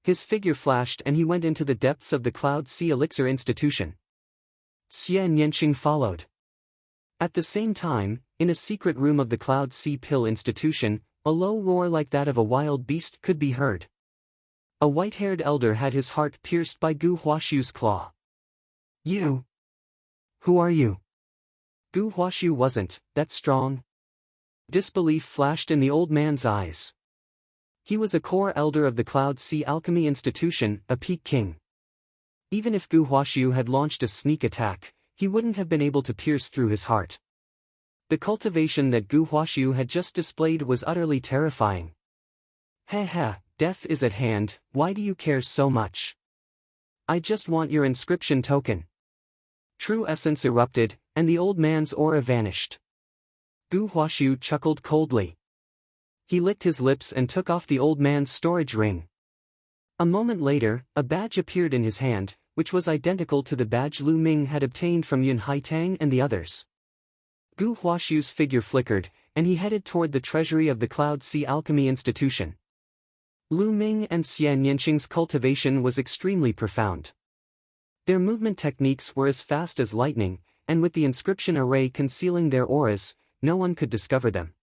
His figure flashed and he went into the depths of the Cloud Sea Elixir Institution. Xian Yanqing followed. At the same time, in a secret room of the Cloud Sea Pill Institution, a low roar like that of a wild beast could be heard. A white-haired elder had his heart pierced by Gu Huashu's claw. You? Who are you? Gu Huashu wasn't that strong. Disbelief flashed in the old man's eyes. He was a core elder of the Cloud Sea Alchemy Institution, a peak king. Even if Gu Huashu had launched a sneak attack, he wouldn't have been able to pierce through his heart. The cultivation that Gu Huashu had just displayed was utterly terrifying. Ha, death is at hand, why do you care so much? I just want your inscription token. True essence erupted, and the old man's aura vanished. Gu Huashu chuckled coldly. He licked his lips and took off the old man's storage ring. A moment later, a badge appeared in his hand, which was identical to the badge Lu Ming had obtained from Yun Haitang and the others. Gu Huashu's figure flickered, and he headed toward the treasury of the Cloud Sea Alchemy Institution. Lu Ming and Xian Yanqing's cultivation was extremely profound. Their movement techniques were as fast as lightning, and with the inscription array concealing their auras, no one could discover them.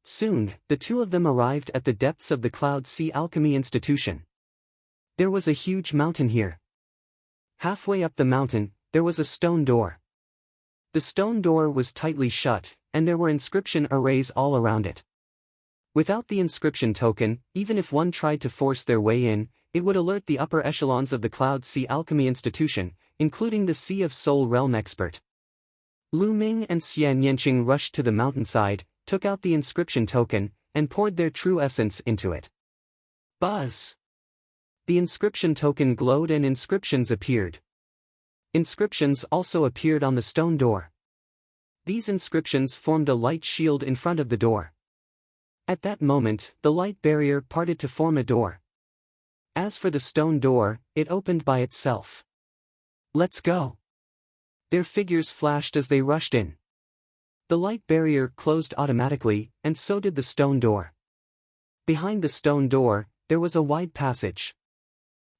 Soon, the two of them arrived at the depths of the Cloud Sea Alchemy Institution. There was a huge mountain here. Halfway up the mountain, there was a stone door. The stone door was tightly shut, and there were inscription arrays all around it. Without the inscription token, even if one tried to force their way in, it would alert the upper echelons of the Cloud Sea Alchemy Institution, including the Sea of Soul Realm expert. Lu Ming and Xian Yanqing rushed to the mountainside, took out the inscription token, and poured their true essence into it. Buzz! The inscription token glowed and inscriptions appeared. Inscriptions also appeared on the stone door. These inscriptions formed a light shield in front of the door. At that moment, the light barrier parted to form a door. As for the stone door, it opened by itself. Let's go! Their figures flashed as they rushed in. The light barrier closed automatically, and so did the stone door. Behind the stone door, there was a wide passage.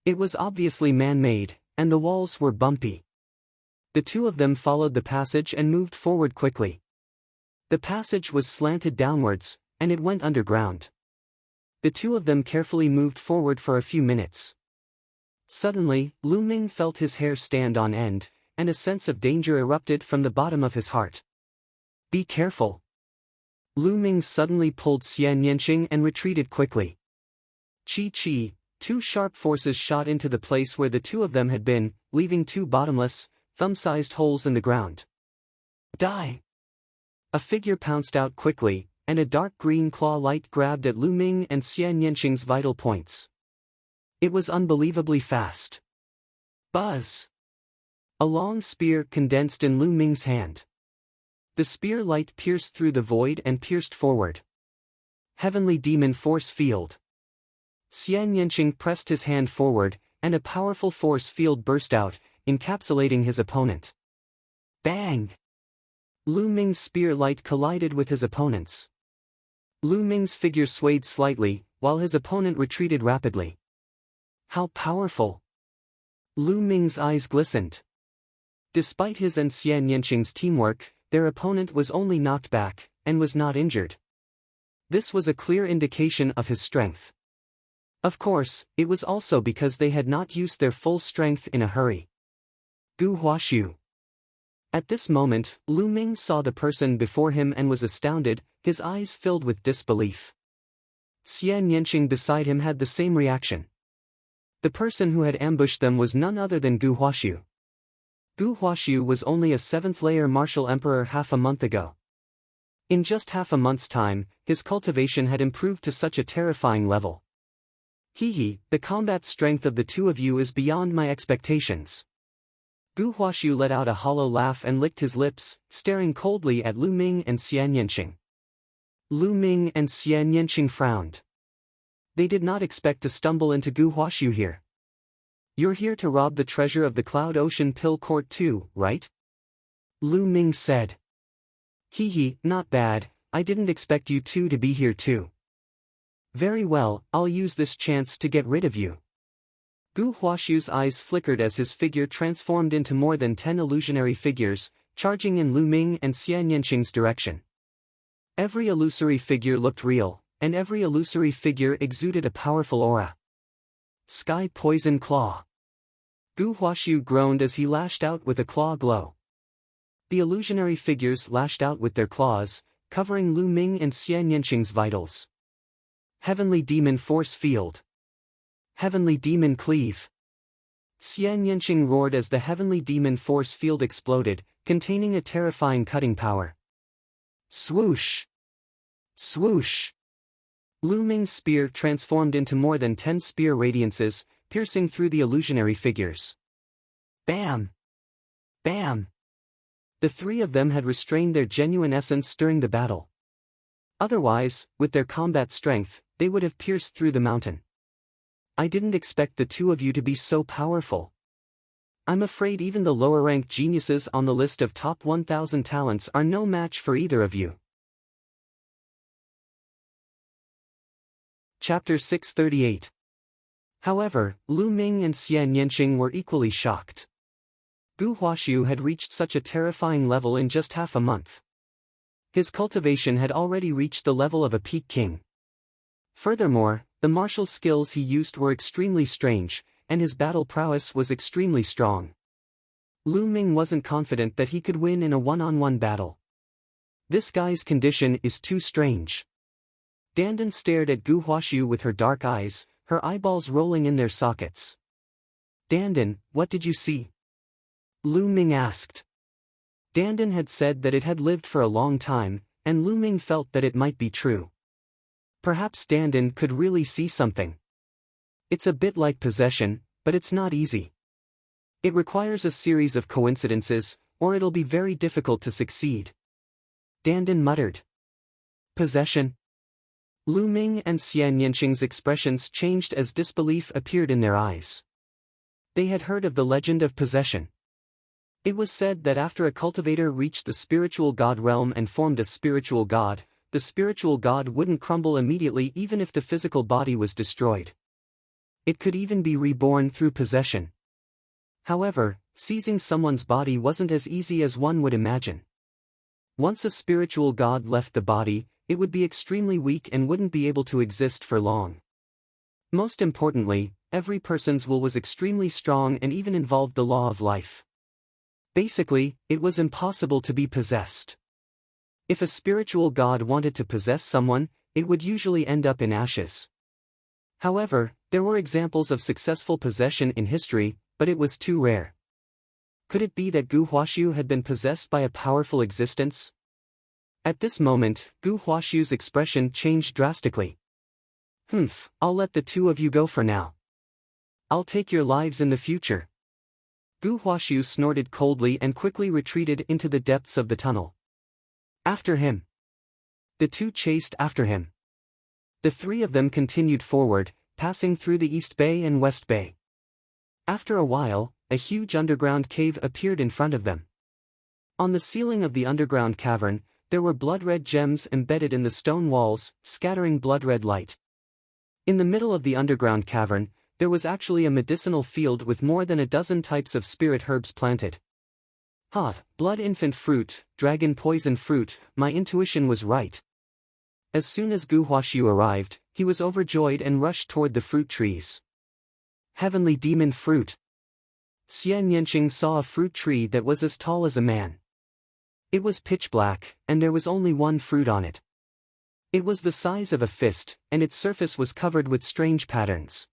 It was obviously man-made, and the walls were bumpy. The two of them followed the passage and moved forward quickly. The passage was slanted downwards, and it went underground. The two of them carefully moved forward for a few minutes. Suddenly, Lu Ming felt his hair stand on end, and a sense of danger erupted from the bottom of his heart. Be careful! Lu Ming suddenly pulled Xian Yanqing and retreated quickly. Chi! Two sharp forces shot into the place where the two of them had been, leaving two bottomless, thumb-sized holes in the ground. Die! A figure pounced out quickly, and a dark green claw light grabbed at Lu Ming and Xian Yanqing's vital points. It was unbelievably fast. Buzz! A long spear condensed in Lu Ming's hand. The spear light pierced through the void and pierced forward. Heavenly Demon Force Field. Xian Yanqing pressed his hand forward, and a powerful force field burst out, encapsulating his opponent. Bang! Lu Ming's spear light collided with his opponent's. Lu Ming's figure swayed slightly, while his opponent retreated rapidly. How powerful! Lu Ming's eyes glistened. Despite his and Xian Yanqing's teamwork, their opponent was only knocked back, and was not injured. This was a clear indication of his strength. Of course, it was also because they had not used their full strength in a hurry. Gu Huaxiu. At this moment, Lu Ming saw the person before him and was astounded, his eyes filled with disbelief. Xian Yanqing beside him had the same reaction. The person who had ambushed them was none other than Gu Huaxiu. Gu Huaxiu was only a 7th-layer martial emperor half a month ago. In just half a month's time, his cultivation had improved to such a terrifying level. The combat strength of the two of you is beyond my expectations. Gu Huaxiu let out a hollow laugh and licked his lips, staring coldly at Lu Ming and Xian Yanqing. Lu Ming and Xian Yanqing frowned. They did not expect to stumble into Gu Huaxiu here. You're here to rob the treasure of the Cloud Ocean Pill Court too, right? Lu Ming said. Not bad, I didn't expect you two to be here too. Very well, I'll use this chance to get rid of you. Gu Huaxiu's eyes flickered as his figure transformed into more than 10 illusionary figures, charging in Lu Ming and Xian Yanqing's direction. Every illusory figure looked real, and every illusory figure exuded a powerful aura. Sky Poison Claw. Gu Huaxiu groaned as he lashed out with a claw glow. The illusionary figures lashed out with their claws, covering Lu Ming and Xian Yanqing's vitals. Heavenly Demon Force Field. Heavenly Demon Cleave. Xian Yanqing roared as the Heavenly Demon Force Field exploded, containing a terrifying cutting power. Swoosh! Swoosh! Lu Ming's spear transformed into more than 10 spear radiances, piercing through the illusionary figures. Bam! Bam! The three of them had restrained their genuine essence during the battle. Otherwise, with their combat strength, they would have pierced through the mountain. I didn't expect the two of you to be so powerful. I'm afraid even the lower-ranked geniuses on the list of top 1,000 talents are no match for either of you. Chapter 638. However, Lu Ming and Xian Yanqing were equally shocked. Gu Huaxiu had reached such a terrifying level in just half a month. His cultivation had already reached the level of a peak king. Furthermore, the martial skills he used were extremely strange, and his battle prowess was extremely strong. Lu Ming wasn't confident that he could win in a one-on-one battle. This guy's condition is too strange. Dandan stared at Gu Huaxiu with her dark eyes, her eyeballs rolling in their sockets. Dandan, what did you see? Lu Ming asked. Dandan had said that it had lived for a long time, and Lu Ming felt that it might be true. Perhaps Dandan could really see something. It's a bit like possession, but it's not easy. It requires a series of coincidences, or it'll be very difficult to succeed. Dandan muttered. Possession? Lu Ming and Xian Yanqing's expressions changed as disbelief appeared in their eyes. They had heard of the legend of possession. It was said that after a cultivator reached the spiritual god realm and formed a spiritual god, the spiritual god wouldn't crumble immediately even if the physical body was destroyed. It could even be reborn through possession. However, seizing someone's body wasn't as easy as one would imagine. Once a spiritual god left the body, it would be extremely weak and wouldn't be able to exist for long. Most importantly, every person's will was extremely strong and even involved the law of life. Basically, it was impossible to be possessed. If a spiritual god wanted to possess someone, it would usually end up in ashes. However, there were examples of successful possession in history, but it was too rare. Could it be that Gu Huaxiu had been possessed by a powerful existence? At this moment, Gu Huaxiu's expression changed drastically. I'll let the two of you go for now. I'll take your lives in the future. Gu Huaxiu snorted coldly and quickly retreated into the depths of the tunnel. After him. The two chased after him. The three of them continued forward, passing through the East Bay and West Bay. After a while, a huge underground cave appeared in front of them. On the ceiling of the underground cavern, there were blood-red gems embedded in the stone walls, scattering blood-red light. In the middle of the underground cavern, there was actually a medicinal field with more than a dozen types of spirit herbs planted. Blood infant fruit, dragon poison fruit, my intuition was right. As soon as Gu Huaxiu arrived, he was overjoyed and rushed toward the fruit trees. Heavenly demon fruit. Xian Yanqing saw a fruit tree that was as tall as a man. It was pitch black, and there was only one fruit on it. It was the size of a fist, and its surface was covered with strange patterns.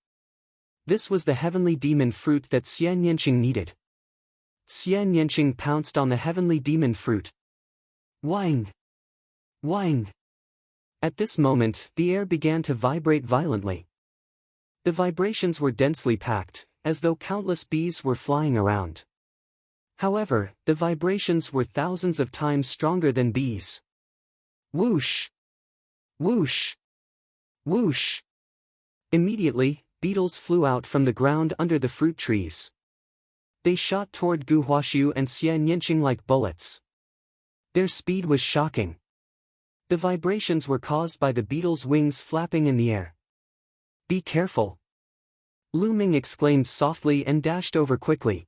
This was the heavenly demon fruit that Xian Yanqing needed. Xian Yanqing pounced on the heavenly demon fruit. Wang! Wang! At this moment, the air began to vibrate violently. The vibrations were densely packed, as though countless bees were flying around. However, the vibrations were thousands of times stronger than bees. Whoosh! Whoosh! Whoosh! Immediately, beetles flew out from the ground under the fruit trees. They shot toward Gu Huaxiu and Xian Yanqing like bullets. Their speed was shocking. The vibrations were caused by the beetles' wings flapping in the air. Be careful! Lu Ming exclaimed softly and dashed over quickly.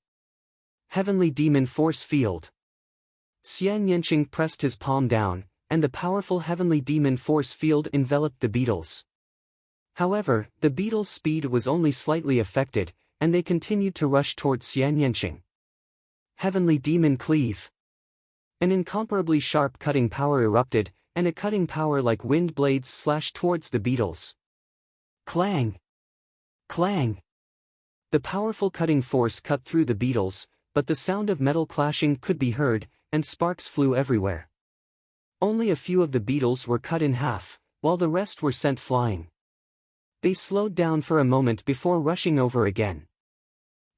Heavenly demon force field. Xian Yanqing pressed his palm down, and the powerful heavenly demon force field enveloped the beetles. However, the beetles' speed was only slightly affected, and they continued to rush toward Xian Yanqing. Heavenly demon cleave. An incomparably sharp cutting power erupted, and a cutting power like wind blades slashed towards the beetles. Clang! Clang! The powerful cutting force cut through the beetles, but the sound of metal clashing could be heard, and sparks flew everywhere. Only a few of the beetles were cut in half, while the rest were sent flying. They slowed down for a moment before rushing over again.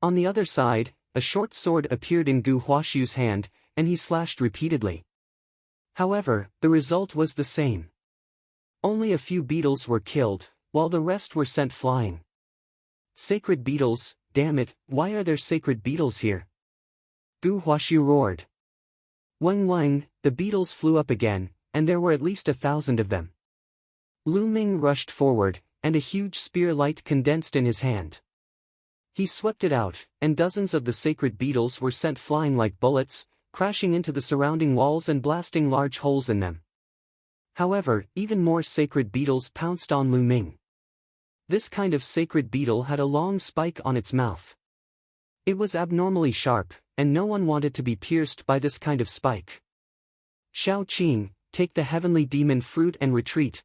On the other side, a short sword appeared in Gu Huaxiu's hand, and he slashed repeatedly. However, the result was the same. Only a few beetles were killed, while the rest were sent flying. Sacred beetles, damn it, why are there sacred beetles here? Gu Huaxiu roared. Wang Wang, the beetles flew up again, and there were at least 1,000 of them. Lu Ming rushed forward, and a huge spear light condensed in his hand. He swept it out, and dozens of the sacred beetles were sent flying like bullets, crashing into the surrounding walls and blasting large holes in them. However, even more sacred beetles pounced on Lu Ming. This kind of sacred beetle had a long spike on its mouth. It was abnormally sharp, and no one wanted to be pierced by this kind of spike. Shao Qing, take the heavenly demon fruit and retreat.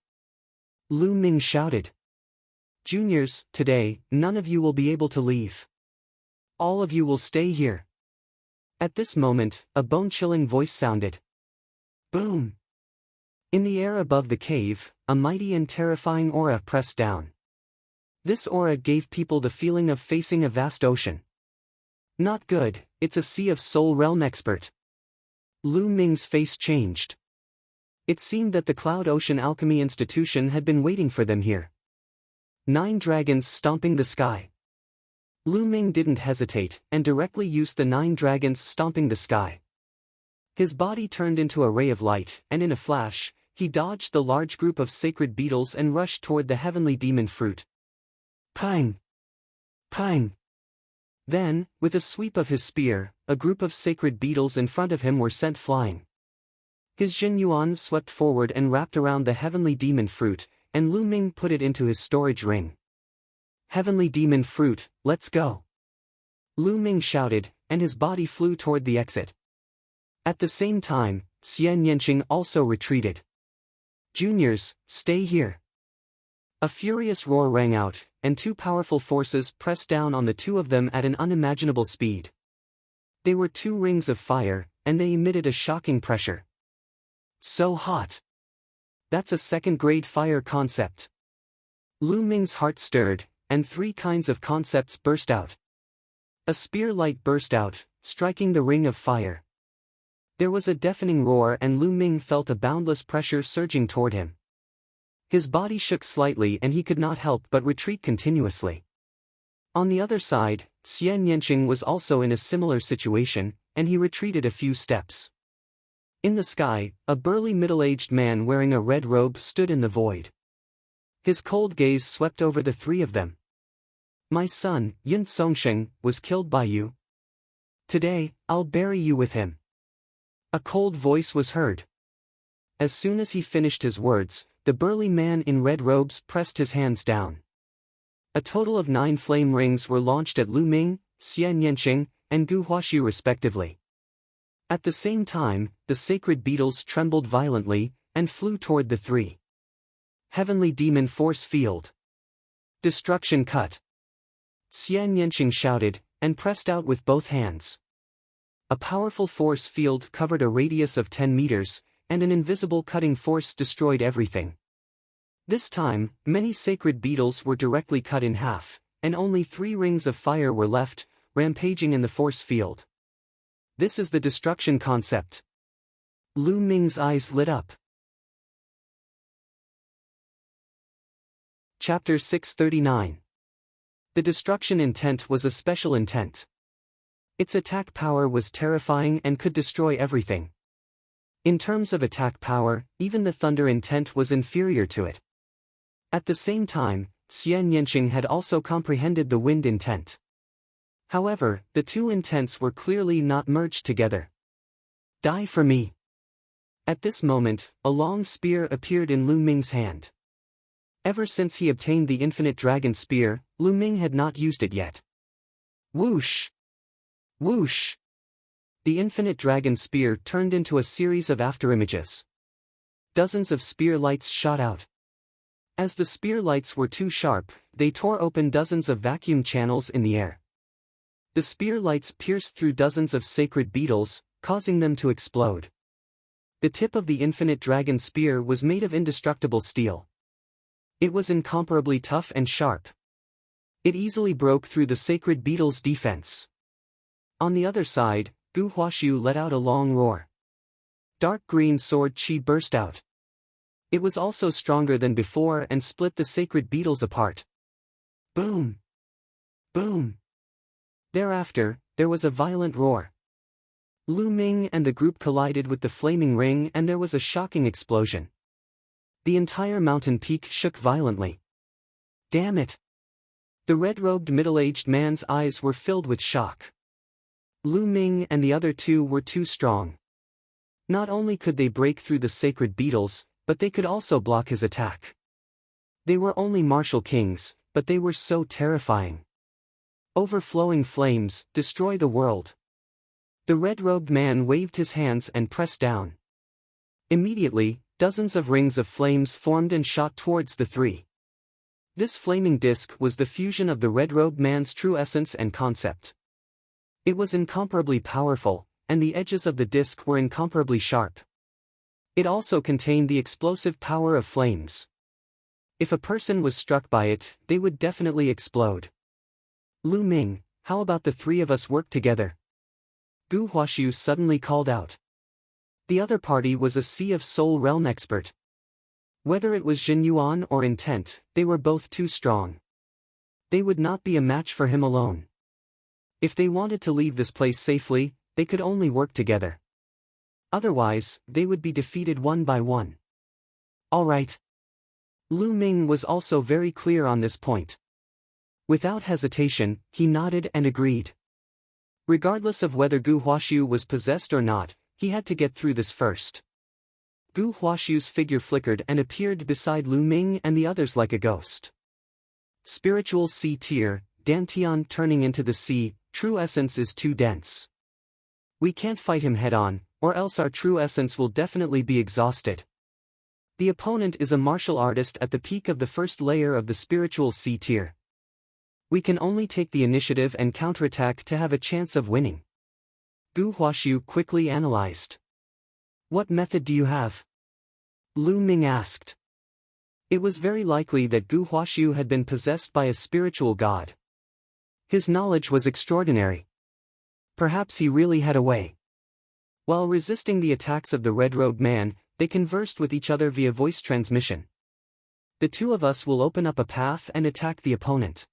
Lu Ming shouted. Juniors, today, none of you will be able to leave. All of you will stay here. At this moment, a bone-chilling voice sounded. Boom! In the air above the cave, a mighty and terrifying aura pressed down. This aura gave people the feeling of facing a vast ocean. Not good, it's a Sea of Soul Realm expert. Lu Ming's face changed. It seemed that the Cloud Ocean Alchemy Institution had been waiting for them here. 9 dragons stomping the sky. Lu Ming didn't hesitate, and directly used the 9 dragons stomping the sky. His body turned into a ray of light, and in a flash, he dodged the large group of sacred beetles and rushed toward the heavenly demon fruit. Pang! Pang! Then, with a sweep of his spear, a group of sacred beetles in front of him were sent flying. His Jin Yuan swept forward and wrapped around the heavenly demon fruit, and Lu Ming put it into his storage ring. Heavenly demon fruit, let's go! Lu Ming shouted, and his body flew toward the exit. At the same time, Xian Yanqing also retreated. Juniors, stay here. A furious roar rang out, and 2 powerful forces pressed down on the 2 of them at an unimaginable speed. They were 2 rings of fire, and they emitted a shocking pressure. So hot! That's a 2nd-grade fire concept. Lu Ming's heart stirred, and 3 kinds of concepts burst out. A spear light burst out, striking the ring of fire. There was a deafening roar and Lu Ming felt a boundless pressure surging toward him. His body shook slightly and he could not help but retreat continuously. On the other side, Xian Yanqing was also in a similar situation, and he retreated a few steps. In the sky, a burly middle-aged man wearing a red robe stood in the void. His cold gaze swept over the 3 of them. My son, Yin Songsheng, was killed by you. Today, I'll bury you with him. A cold voice was heard. As soon as he finished his words, the burly man in red robes pressed his hands down. A total of 9 flame rings were launched at Lu Ming, Xian Yanqing, and Gu Huaxu respectively. At the same time, the sacred beetles trembled violently, and flew toward the 3. Heavenly Demon Force Field. Destruction Cut. Xian Yanqing shouted, and pressed out with both hands. A powerful force field covered a radius of 10 meters, and an invisible cutting force destroyed everything. This time, many sacred beetles were directly cut in half, and only 3 rings of fire were left, rampaging in the force field. This is the destruction concept. Lu Ming's eyes lit up. Chapter 639. The destruction intent was a special intent. Its attack power was terrifying and could destroy everything. In terms of attack power, even the thunder intent was inferior to it. At the same time, Xian Yanqing had also comprehended the wind intent. However, the 2 intents were clearly not merged together. Die for me. At this moment, a long spear appeared in Lu Ming's hand. Ever since he obtained the infinite dragon spear, Lu Ming had not used it yet. Whoosh! Whoosh! The infinite dragon spear turned into a series of afterimages. Dozens of spear lights shot out. As the spear lights were too sharp, they tore open dozens of vacuum channels in the air. The spear lights pierced through dozens of sacred beetles, causing them to explode. The tip of the infinite dragon spear was made of indestructible steel. It was incomparably tough and sharp. It easily broke through the sacred beetle's defense. On the other side, Gu Huaxu let out a long roar. Dark green sword qi burst out. It was also stronger than before and split the sacred beetles apart. Boom! Boom! Thereafter, there was a violent roar. Lu Ming and the group collided with the flaming ring and there was a shocking explosion. The entire mountain peak shook violently. Damn it! The red-robed middle-aged man's eyes were filled with shock. Lu Ming and the other 2 were too strong. Not only could they break through the sacred beetles, but they could also block his attack. They were only martial kings, but they were so terrifying. Overflowing flames, destroy the world. The red-robed man waved his hands and pressed down. Immediately, dozens of rings of flames formed and shot towards the 3. This flaming disk was the fusion of the red-robed man's true essence and concept. It was incomparably powerful, and the edges of the disc were incomparably sharp. It also contained the explosive power of flames. If a person was struck by it, they would definitely explode. Lu Ming, how about the three of us work together? Gu Huaxiu suddenly called out. The other party was a Sea of Soul realm expert. Whether it was Jin Yuan or intent, they were both too strong. They would not be a match for him alone. If they wanted to leave this place safely, they could only work together. Otherwise, they would be defeated one by one. All right. Lu Ming was also very clear on this point. Without hesitation, he nodded and agreed. Regardless of whether Gu Huaxiu was possessed or not, he had to get through this first. Gu Huaxiu's figure flickered and appeared beside Lu Ming and the others like a ghost. Spiritual sea tier, Dantian turning into the sea, true essence is too dense. We can't fight him head-on, or else our true essence will definitely be exhausted. The opponent is a martial artist at the peak of the first layer of the spiritual sea tier. We can only take the initiative and counterattack to have a chance of winning. Gu Huaxiu quickly analyzed. What method do you have? Lu Ming asked. It was very likely that Gu Huaxiu had been possessed by a spiritual god. His knowledge was extraordinary. Perhaps he really had a way. While resisting the attacks of the red-robed man, they conversed with each other via voice transmission. The two of us will open up a path and attack the opponent.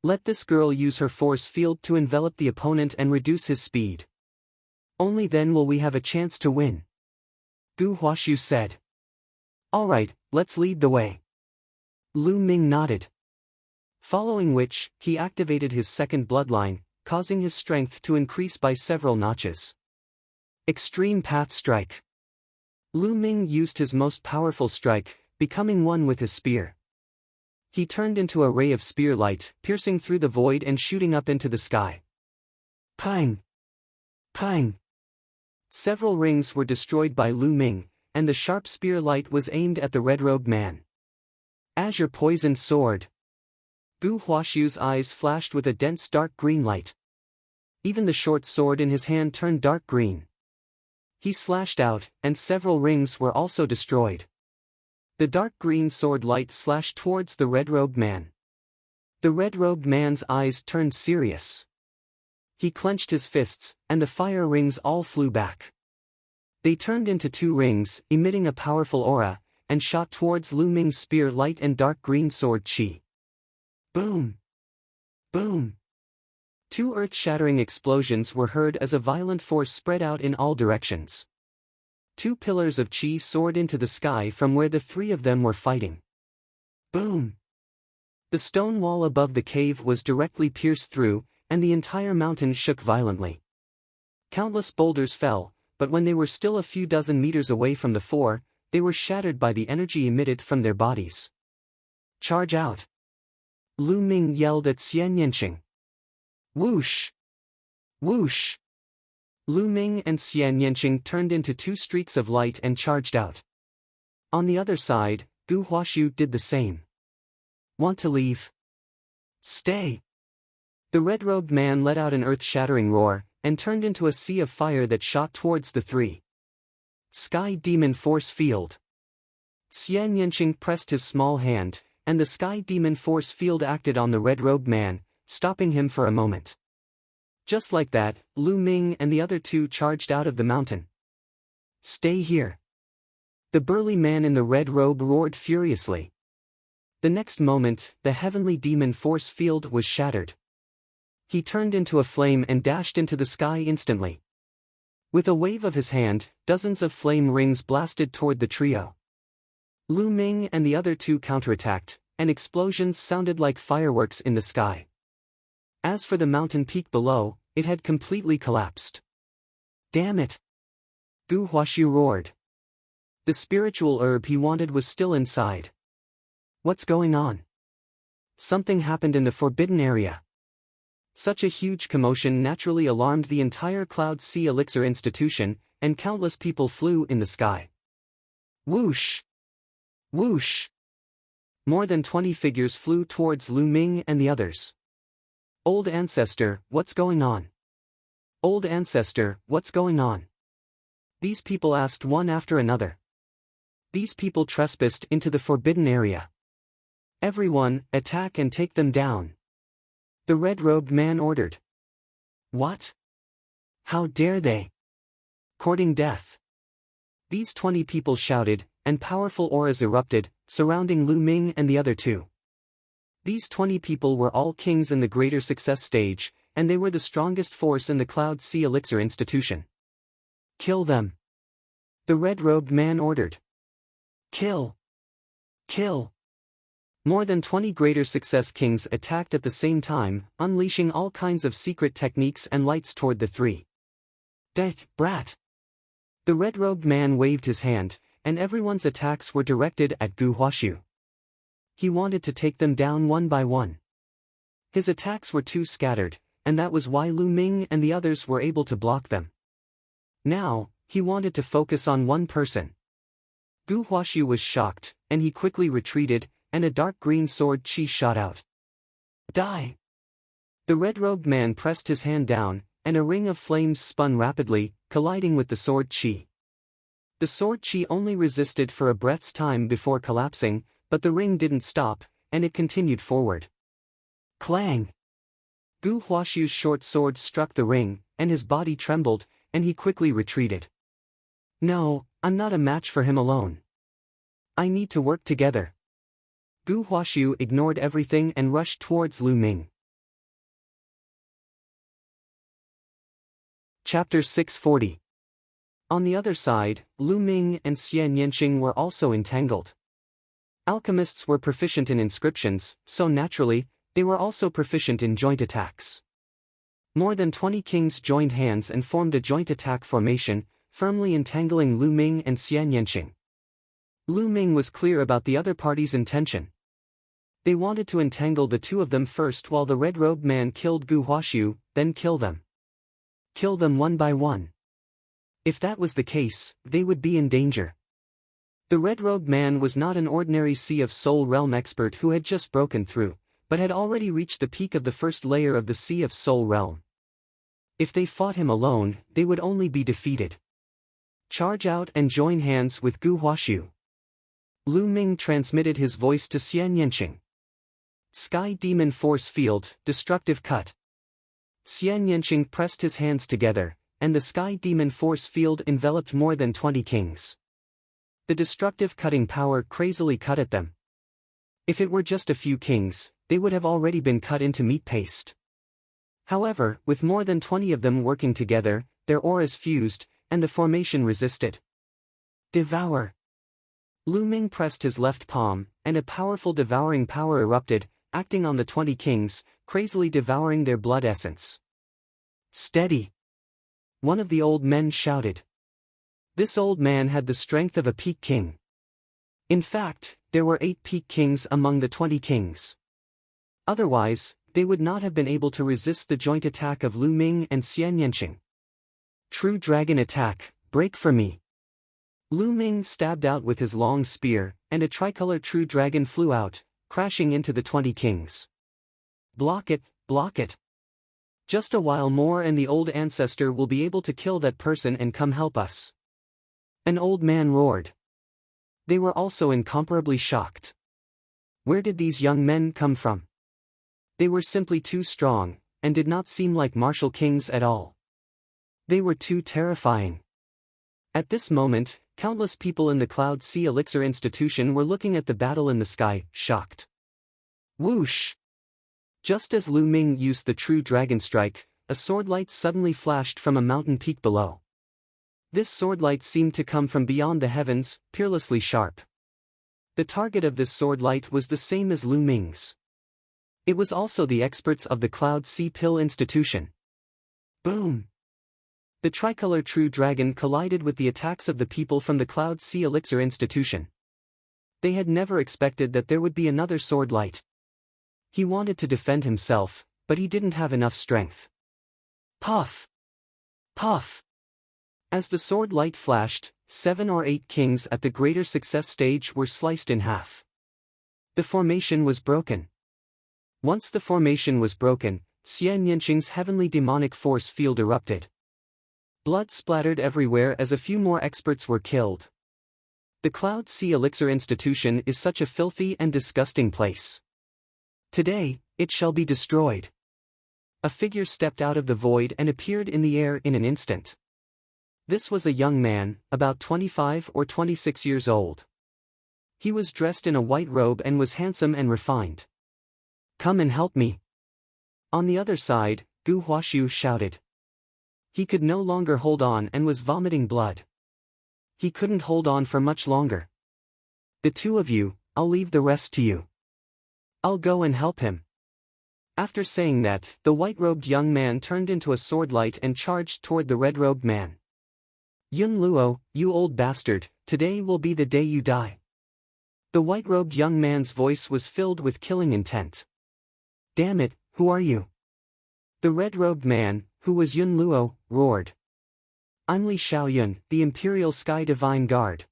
Let this girl use her force field to envelop the opponent and reduce his speed. Only then will we have a chance to win. Gu Huaxiu said. All right, let's lead the way. Lu Ming nodded. Following which, he activated his second bloodline, causing his strength to increase by several notches. Extreme Path Strike. Lu Ming used his most powerful strike, becoming one with his spear. He turned into a ray of spear light, piercing through the void and shooting up into the sky. Pang! Pang! Several rings were destroyed by Lu Ming, and the sharp spear light was aimed at the red-robed man. Azure Poisoned Sword. Gu Huaxiu's eyes flashed with a dense dark green light. Even the short sword in his hand turned dark green. He slashed out, and several rings were also destroyed. The dark green sword light slashed towards the red-robed man. The red-robed man's eyes turned serious. He clenched his fists, and the fire rings all flew back. They turned into two rings, emitting a powerful aura, and shot towards Lu Ming's spear light and dark green sword chi. Boom! Boom! Two earth-shattering explosions were heard as a violent force spread out in all directions. Two pillars of chi soared into the sky from where the three of them were fighting. Boom! The stone wall above the cave was directly pierced through, and the entire mountain shook violently. Countless boulders fell, but when they were still a few dozen meters away from the four, they were shattered by the energy emitted from their bodies. Charge out! Lu Ming yelled at Xian Yanqing. Whoosh! Whoosh! Lu Ming and Xian Yanqing turned into two streaks of light and charged out. On the other side, Gu Huaxiu did the same. Want to leave? Stay! The red-robed man let out an earth-shattering roar, and turned into a sea of fire that shot towards the three. Sky Demon Force Field. Xian Yanqing pressed his small hand, and the Sky Demon Force Field acted on the red-robed man, stopping him for a moment. Just like that, Lu Ming and the other two charged out of the mountain. Stay here! The burly man in the red robe roared furiously. The next moment, the heavenly demon force field was shattered. He turned into a flame and dashed into the sky instantly. With a wave of his hand, dozens of flame rings blasted toward the trio. Lu Ming and the other two counterattacked, and explosions sounded like fireworks in the sky. As for the mountain peak below, it had completely collapsed. Damn it! Gu Huaxiu roared. The spiritual herb he wanted was still inside. What's going on? Something happened in the forbidden area. Such a huge commotion naturally alarmed the entire Cloud Sea Elixir Institution, and countless people flew in the sky. Whoosh! Whoosh! More than 20 figures flew towards Lu Ming and the others. Old Ancestor, what's going on? Old Ancestor, what's going on? These people asked one after another. These people trespassed into the forbidden area. Everyone, attack and take them down. The red-robed man ordered. What? How dare they? Courting death. These 20 people shouted, and powerful auras erupted, surrounding Lu Ming and the other two. These 20 people were all kings in the greater success stage, and they were the strongest force in the Cloud Sea Elixir Institution. Kill them. The red-robed man ordered. Kill. Kill. More than 20 greater success kings attacked at the same time, unleashing all kinds of secret techniques and lights toward the three. Death, brat. The red-robed man waved his hand, and everyone's attacks were directed at Gu Huashu. He wanted to take them down one by one. His attacks were too scattered, and that was why Lu Ming and the others were able to block them. Now, he wanted to focus on one person. Gu Huashu was shocked, and he quickly retreated, and a dark green sword chi shot out. Die! The red-robed man pressed his hand down, and a ring of flames spun rapidly, colliding with the sword chi. The sword chi only resisted for a breath's time before collapsing, but the ring didn't stop, and it continued forward. Clang! Gu Huashu's short sword struck the ring, and his body trembled, and he quickly retreated. No, I'm not a match for him alone. I need to work together. Gu Huashu ignored everything and rushed towards Lu Ming. Chapter 640. On the other side, Lu Ming and Xian Yanqing were also entangled. Alchemists were proficient in inscriptions, so naturally, they were also proficient in joint attacks. More than 20 kings joined hands and formed a joint attack formation, firmly entangling Lu Ming and Xian Yanqing. Lu Ming was clear about the other party's intention. They wanted to entangle the two of them first while the red-robed man killed Gu Huashu, then kill them. Kill them one by one. If that was the case, they would be in danger. The red-robed man was not an ordinary Sea of Soul Realm expert who had just broken through, but had already reached the peak of the first layer of the Sea of Soul Realm. If they fought him alone, they would only be defeated. Charge out and join hands with Gu Huashu. Lu Ming transmitted his voice to Xian Yanqing. Sky Demon Force Field, Destructive Cut. Xian Yanqing pressed his hands together, and the Sky Demon Force Field enveloped more than 20 kings. The destructive cutting power crazily cut at them. If it were just a few kings, they would have already been cut into meat paste. However, with more than 20 of them working together, their auras fused, and the formation resisted. Devour. Lu Ming pressed his left palm, and a powerful devouring power erupted, acting on the 20 kings, crazily devouring their blood essence. Steady! One of the old men shouted. This old man had the strength of a peak king. In fact, there were 8 peak kings among the 20 kings. Otherwise, they would not have been able to resist the joint attack of Lu Ming and Xian Yanqing. True Dragon Attack, break for me! Lu Ming stabbed out with his long spear, and a tricolor True Dragon flew out, crashing into the 20 kings. Block it, block it! Just a while more and the old ancestor will be able to kill that person and come help us. An old man roared. They were also incomparably shocked. Where did these young men come from? They were simply too strong, and did not seem like martial kings at all. They were too terrifying. At this moment, countless people in the Cloud Sea Elixir Institution were looking at the battle in the sky, shocked. Whoosh! Just as Lu Ming used the True Dragon Strike, a sword light suddenly flashed from a mountain peak below. This sword light seemed to come from beyond the heavens, peerlessly sharp. The target of this sword light was the same as Lu Ming's. It was also the experts of the Cloud Sea Pill Institution. Boom! The tricolor True Dragon collided with the attacks of the people from the Cloud Sea Elixir Institution. They had never expected that there would be another sword light. He wanted to defend himself, but he didn't have enough strength. Puff! Puff! As the sword light flashed, 7 or 8 kings at the greater success stage were sliced in half. The formation was broken. Once the formation was broken, Xian Yanqing's heavenly demonic force field erupted. Blood splattered everywhere as a few more experts were killed. The Cloud Sea Elixir Institution is such a filthy and disgusting place. Today, it shall be destroyed. A figure stepped out of the void and appeared in the air in an instant. This was a young man, about 25 or 26 years old. He was dressed in a white robe and was handsome and refined. "Come and help me." On the other side, Gu Huashu shouted. He could no longer hold on and was vomiting blood. He couldn't hold on for much longer. "The two of you, I'll leave the rest to you. I'll go and help him." After saying that, the white-robed young man turned into a swordlight and charged toward the red-robed man. "Yun Luo, you old bastard, today will be the day you die." The white-robed young man's voice was filled with killing intent. "Damn it, who are you?" The red-robed man, who was Yun Luo, roared. "I'm Li Xiaoyun, the Imperial Sky Divine Guard.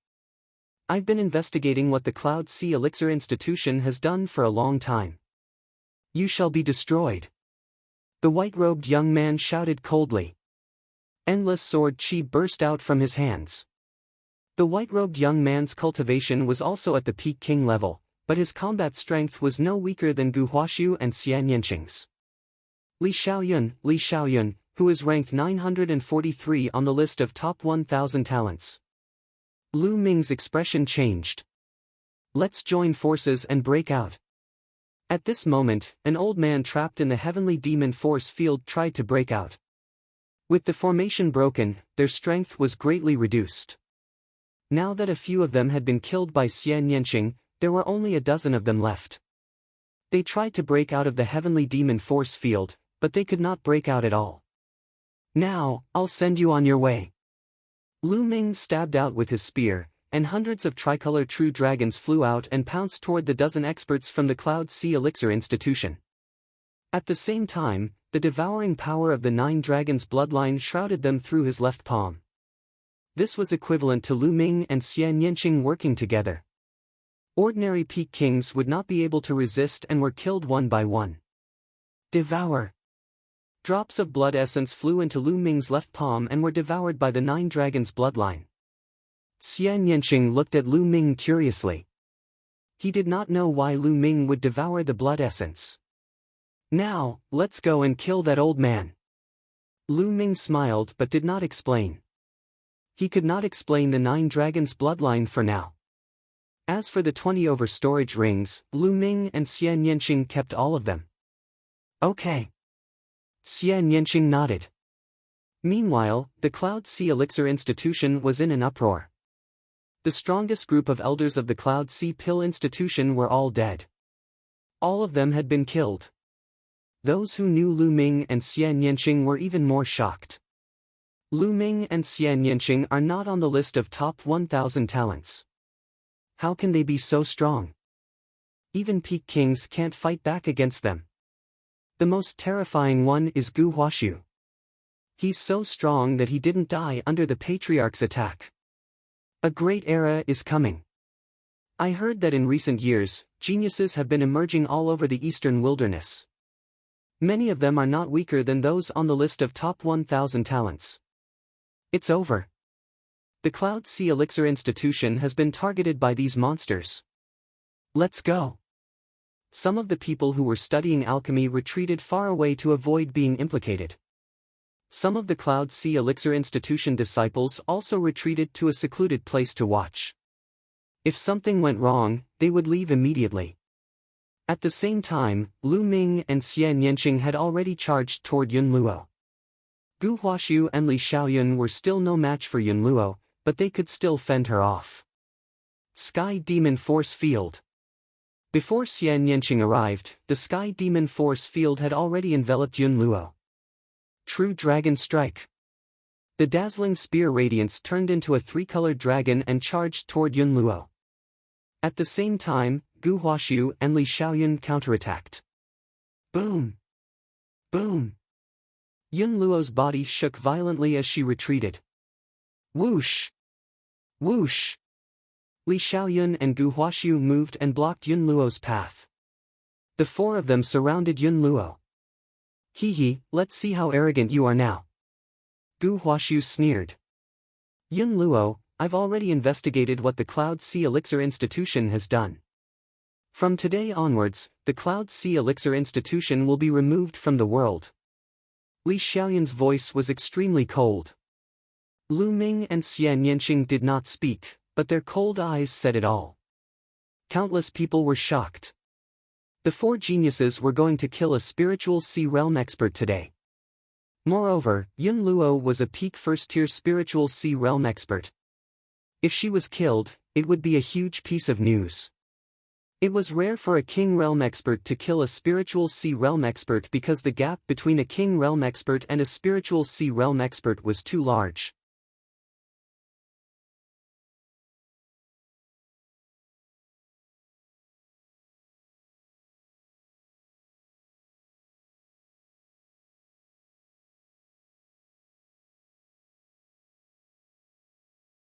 I've been investigating what the Cloud Sea Elixir Institution has done for a long time. You shall be destroyed." The white-robed young man shouted coldly. Endless sword chi burst out from his hands. The white-robed young man's cultivation was also at the peak king level, but his combat strength was no weaker than Gu Huashu and Xian Yanqing's. Li Xiaoyun, who is ranked 943 on the list of top 1,000 talents. Lu Ming's expression changed. "Let's join forces and break out." At this moment, an old man trapped in the heavenly demon force field tried to break out. With the formation broken, their strength was greatly reduced. Now that a few of them had been killed by Xian Yanqing, there were only a dozen of them left. They tried to break out of the heavenly demon force field, but they could not break out at all. "Now, I'll send you on your way." Lu Ming stabbed out with his spear, and hundreds of tricolor true dragons flew out and pounced toward the dozen experts from the Cloud Sea Elixir Institution. At the same time, the devouring power of the 9 dragons' bloodline shrouded them through his left palm. This was equivalent to Lu Ming and Xian Yanqing working together. Ordinary peak kings would not be able to resist and were killed one by one. Devour. Drops of blood essence flew into Lu Ming's left palm and were devoured by the 9 dragons' bloodline. Xian Yanqing looked at Lu Ming curiously. He did not know why Lu Ming would devour the blood essence. "Now, let's go and kill that old man." Lu Ming smiled but did not explain. He could not explain the 9 dragons' bloodline for now. As for the 20 overstorage rings, Lu Ming and Xian Yanqing kept all of them. "Okay." Xian Yanqing nodded. Meanwhile, the Cloud Sea Elixir Institution was in an uproar. The strongest group of elders of the Cloud Sea Pill Institution were all dead. All of them had been killed. Those who knew Lu Ming and Xian Yanqing were even more shocked. Lu Ming and Xian Yanqing are not on the list of top 1,000 talents. How can they be so strong? Even peak kings can't fight back against them. The most terrifying one is Gu Huashu. He's so strong that he didn't die under the Patriarch's attack. A great era is coming. I heard that in recent years, geniuses have been emerging all over the eastern wilderness. Many of them are not weaker than those on the list of top 1,000 talents. It's over. The Cloud Sea Elixir Institution has been targeted by these monsters. Let's go. Some of the people who were studying alchemy retreated far away to avoid being implicated. Some of the Cloud Sea Elixir Institution disciples also retreated to a secluded place to watch. If something went wrong, they would leave immediately. At the same time, Lu Ming and Xian Yanqing had already charged toward Yun Luo. Gu Huashu and Li Xiaoyun were still no match for Yun Luo, but they could still fend her off. Sky Demon Force Field. Before Xian Yanqing arrived, the Sky Demon Force Field had already enveloped Yun Luo. True Dragon Strike. The dazzling spear radiance turned into a 3-colored dragon and charged toward Yun Luo. At the same time, Gu Huashu and Li Xiaoyun counterattacked. Boom! Boom! Yun Luo's body shook violently as she retreated. Whoosh! Whoosh! Li Xiaoyun and Gu Huashu moved and blocked Yun Luo's path. The 4 of them surrounded Yun Luo. Hee, let's see how arrogant you are now. Gu Huashu sneered. Yun Luo, I've already investigated what the Cloud Sea Elixir Institution has done. From today onwards, the Cloud Sea Elixir Institution will be removed from the world. Li Xiaoyan's voice was extremely cold. Lu Ming and Xian Yanqing did not speak, but their cold eyes said it all. Countless people were shocked. The four geniuses were going to kill a spiritual sea realm expert today. Moreover, Yun Luo was a peak first-tier spiritual sea realm expert. If she was killed, it would be a huge piece of news. It was rare for a king realm expert to kill a spiritual sea realm expert because the gap between a king realm expert and a spiritual sea realm expert was too large.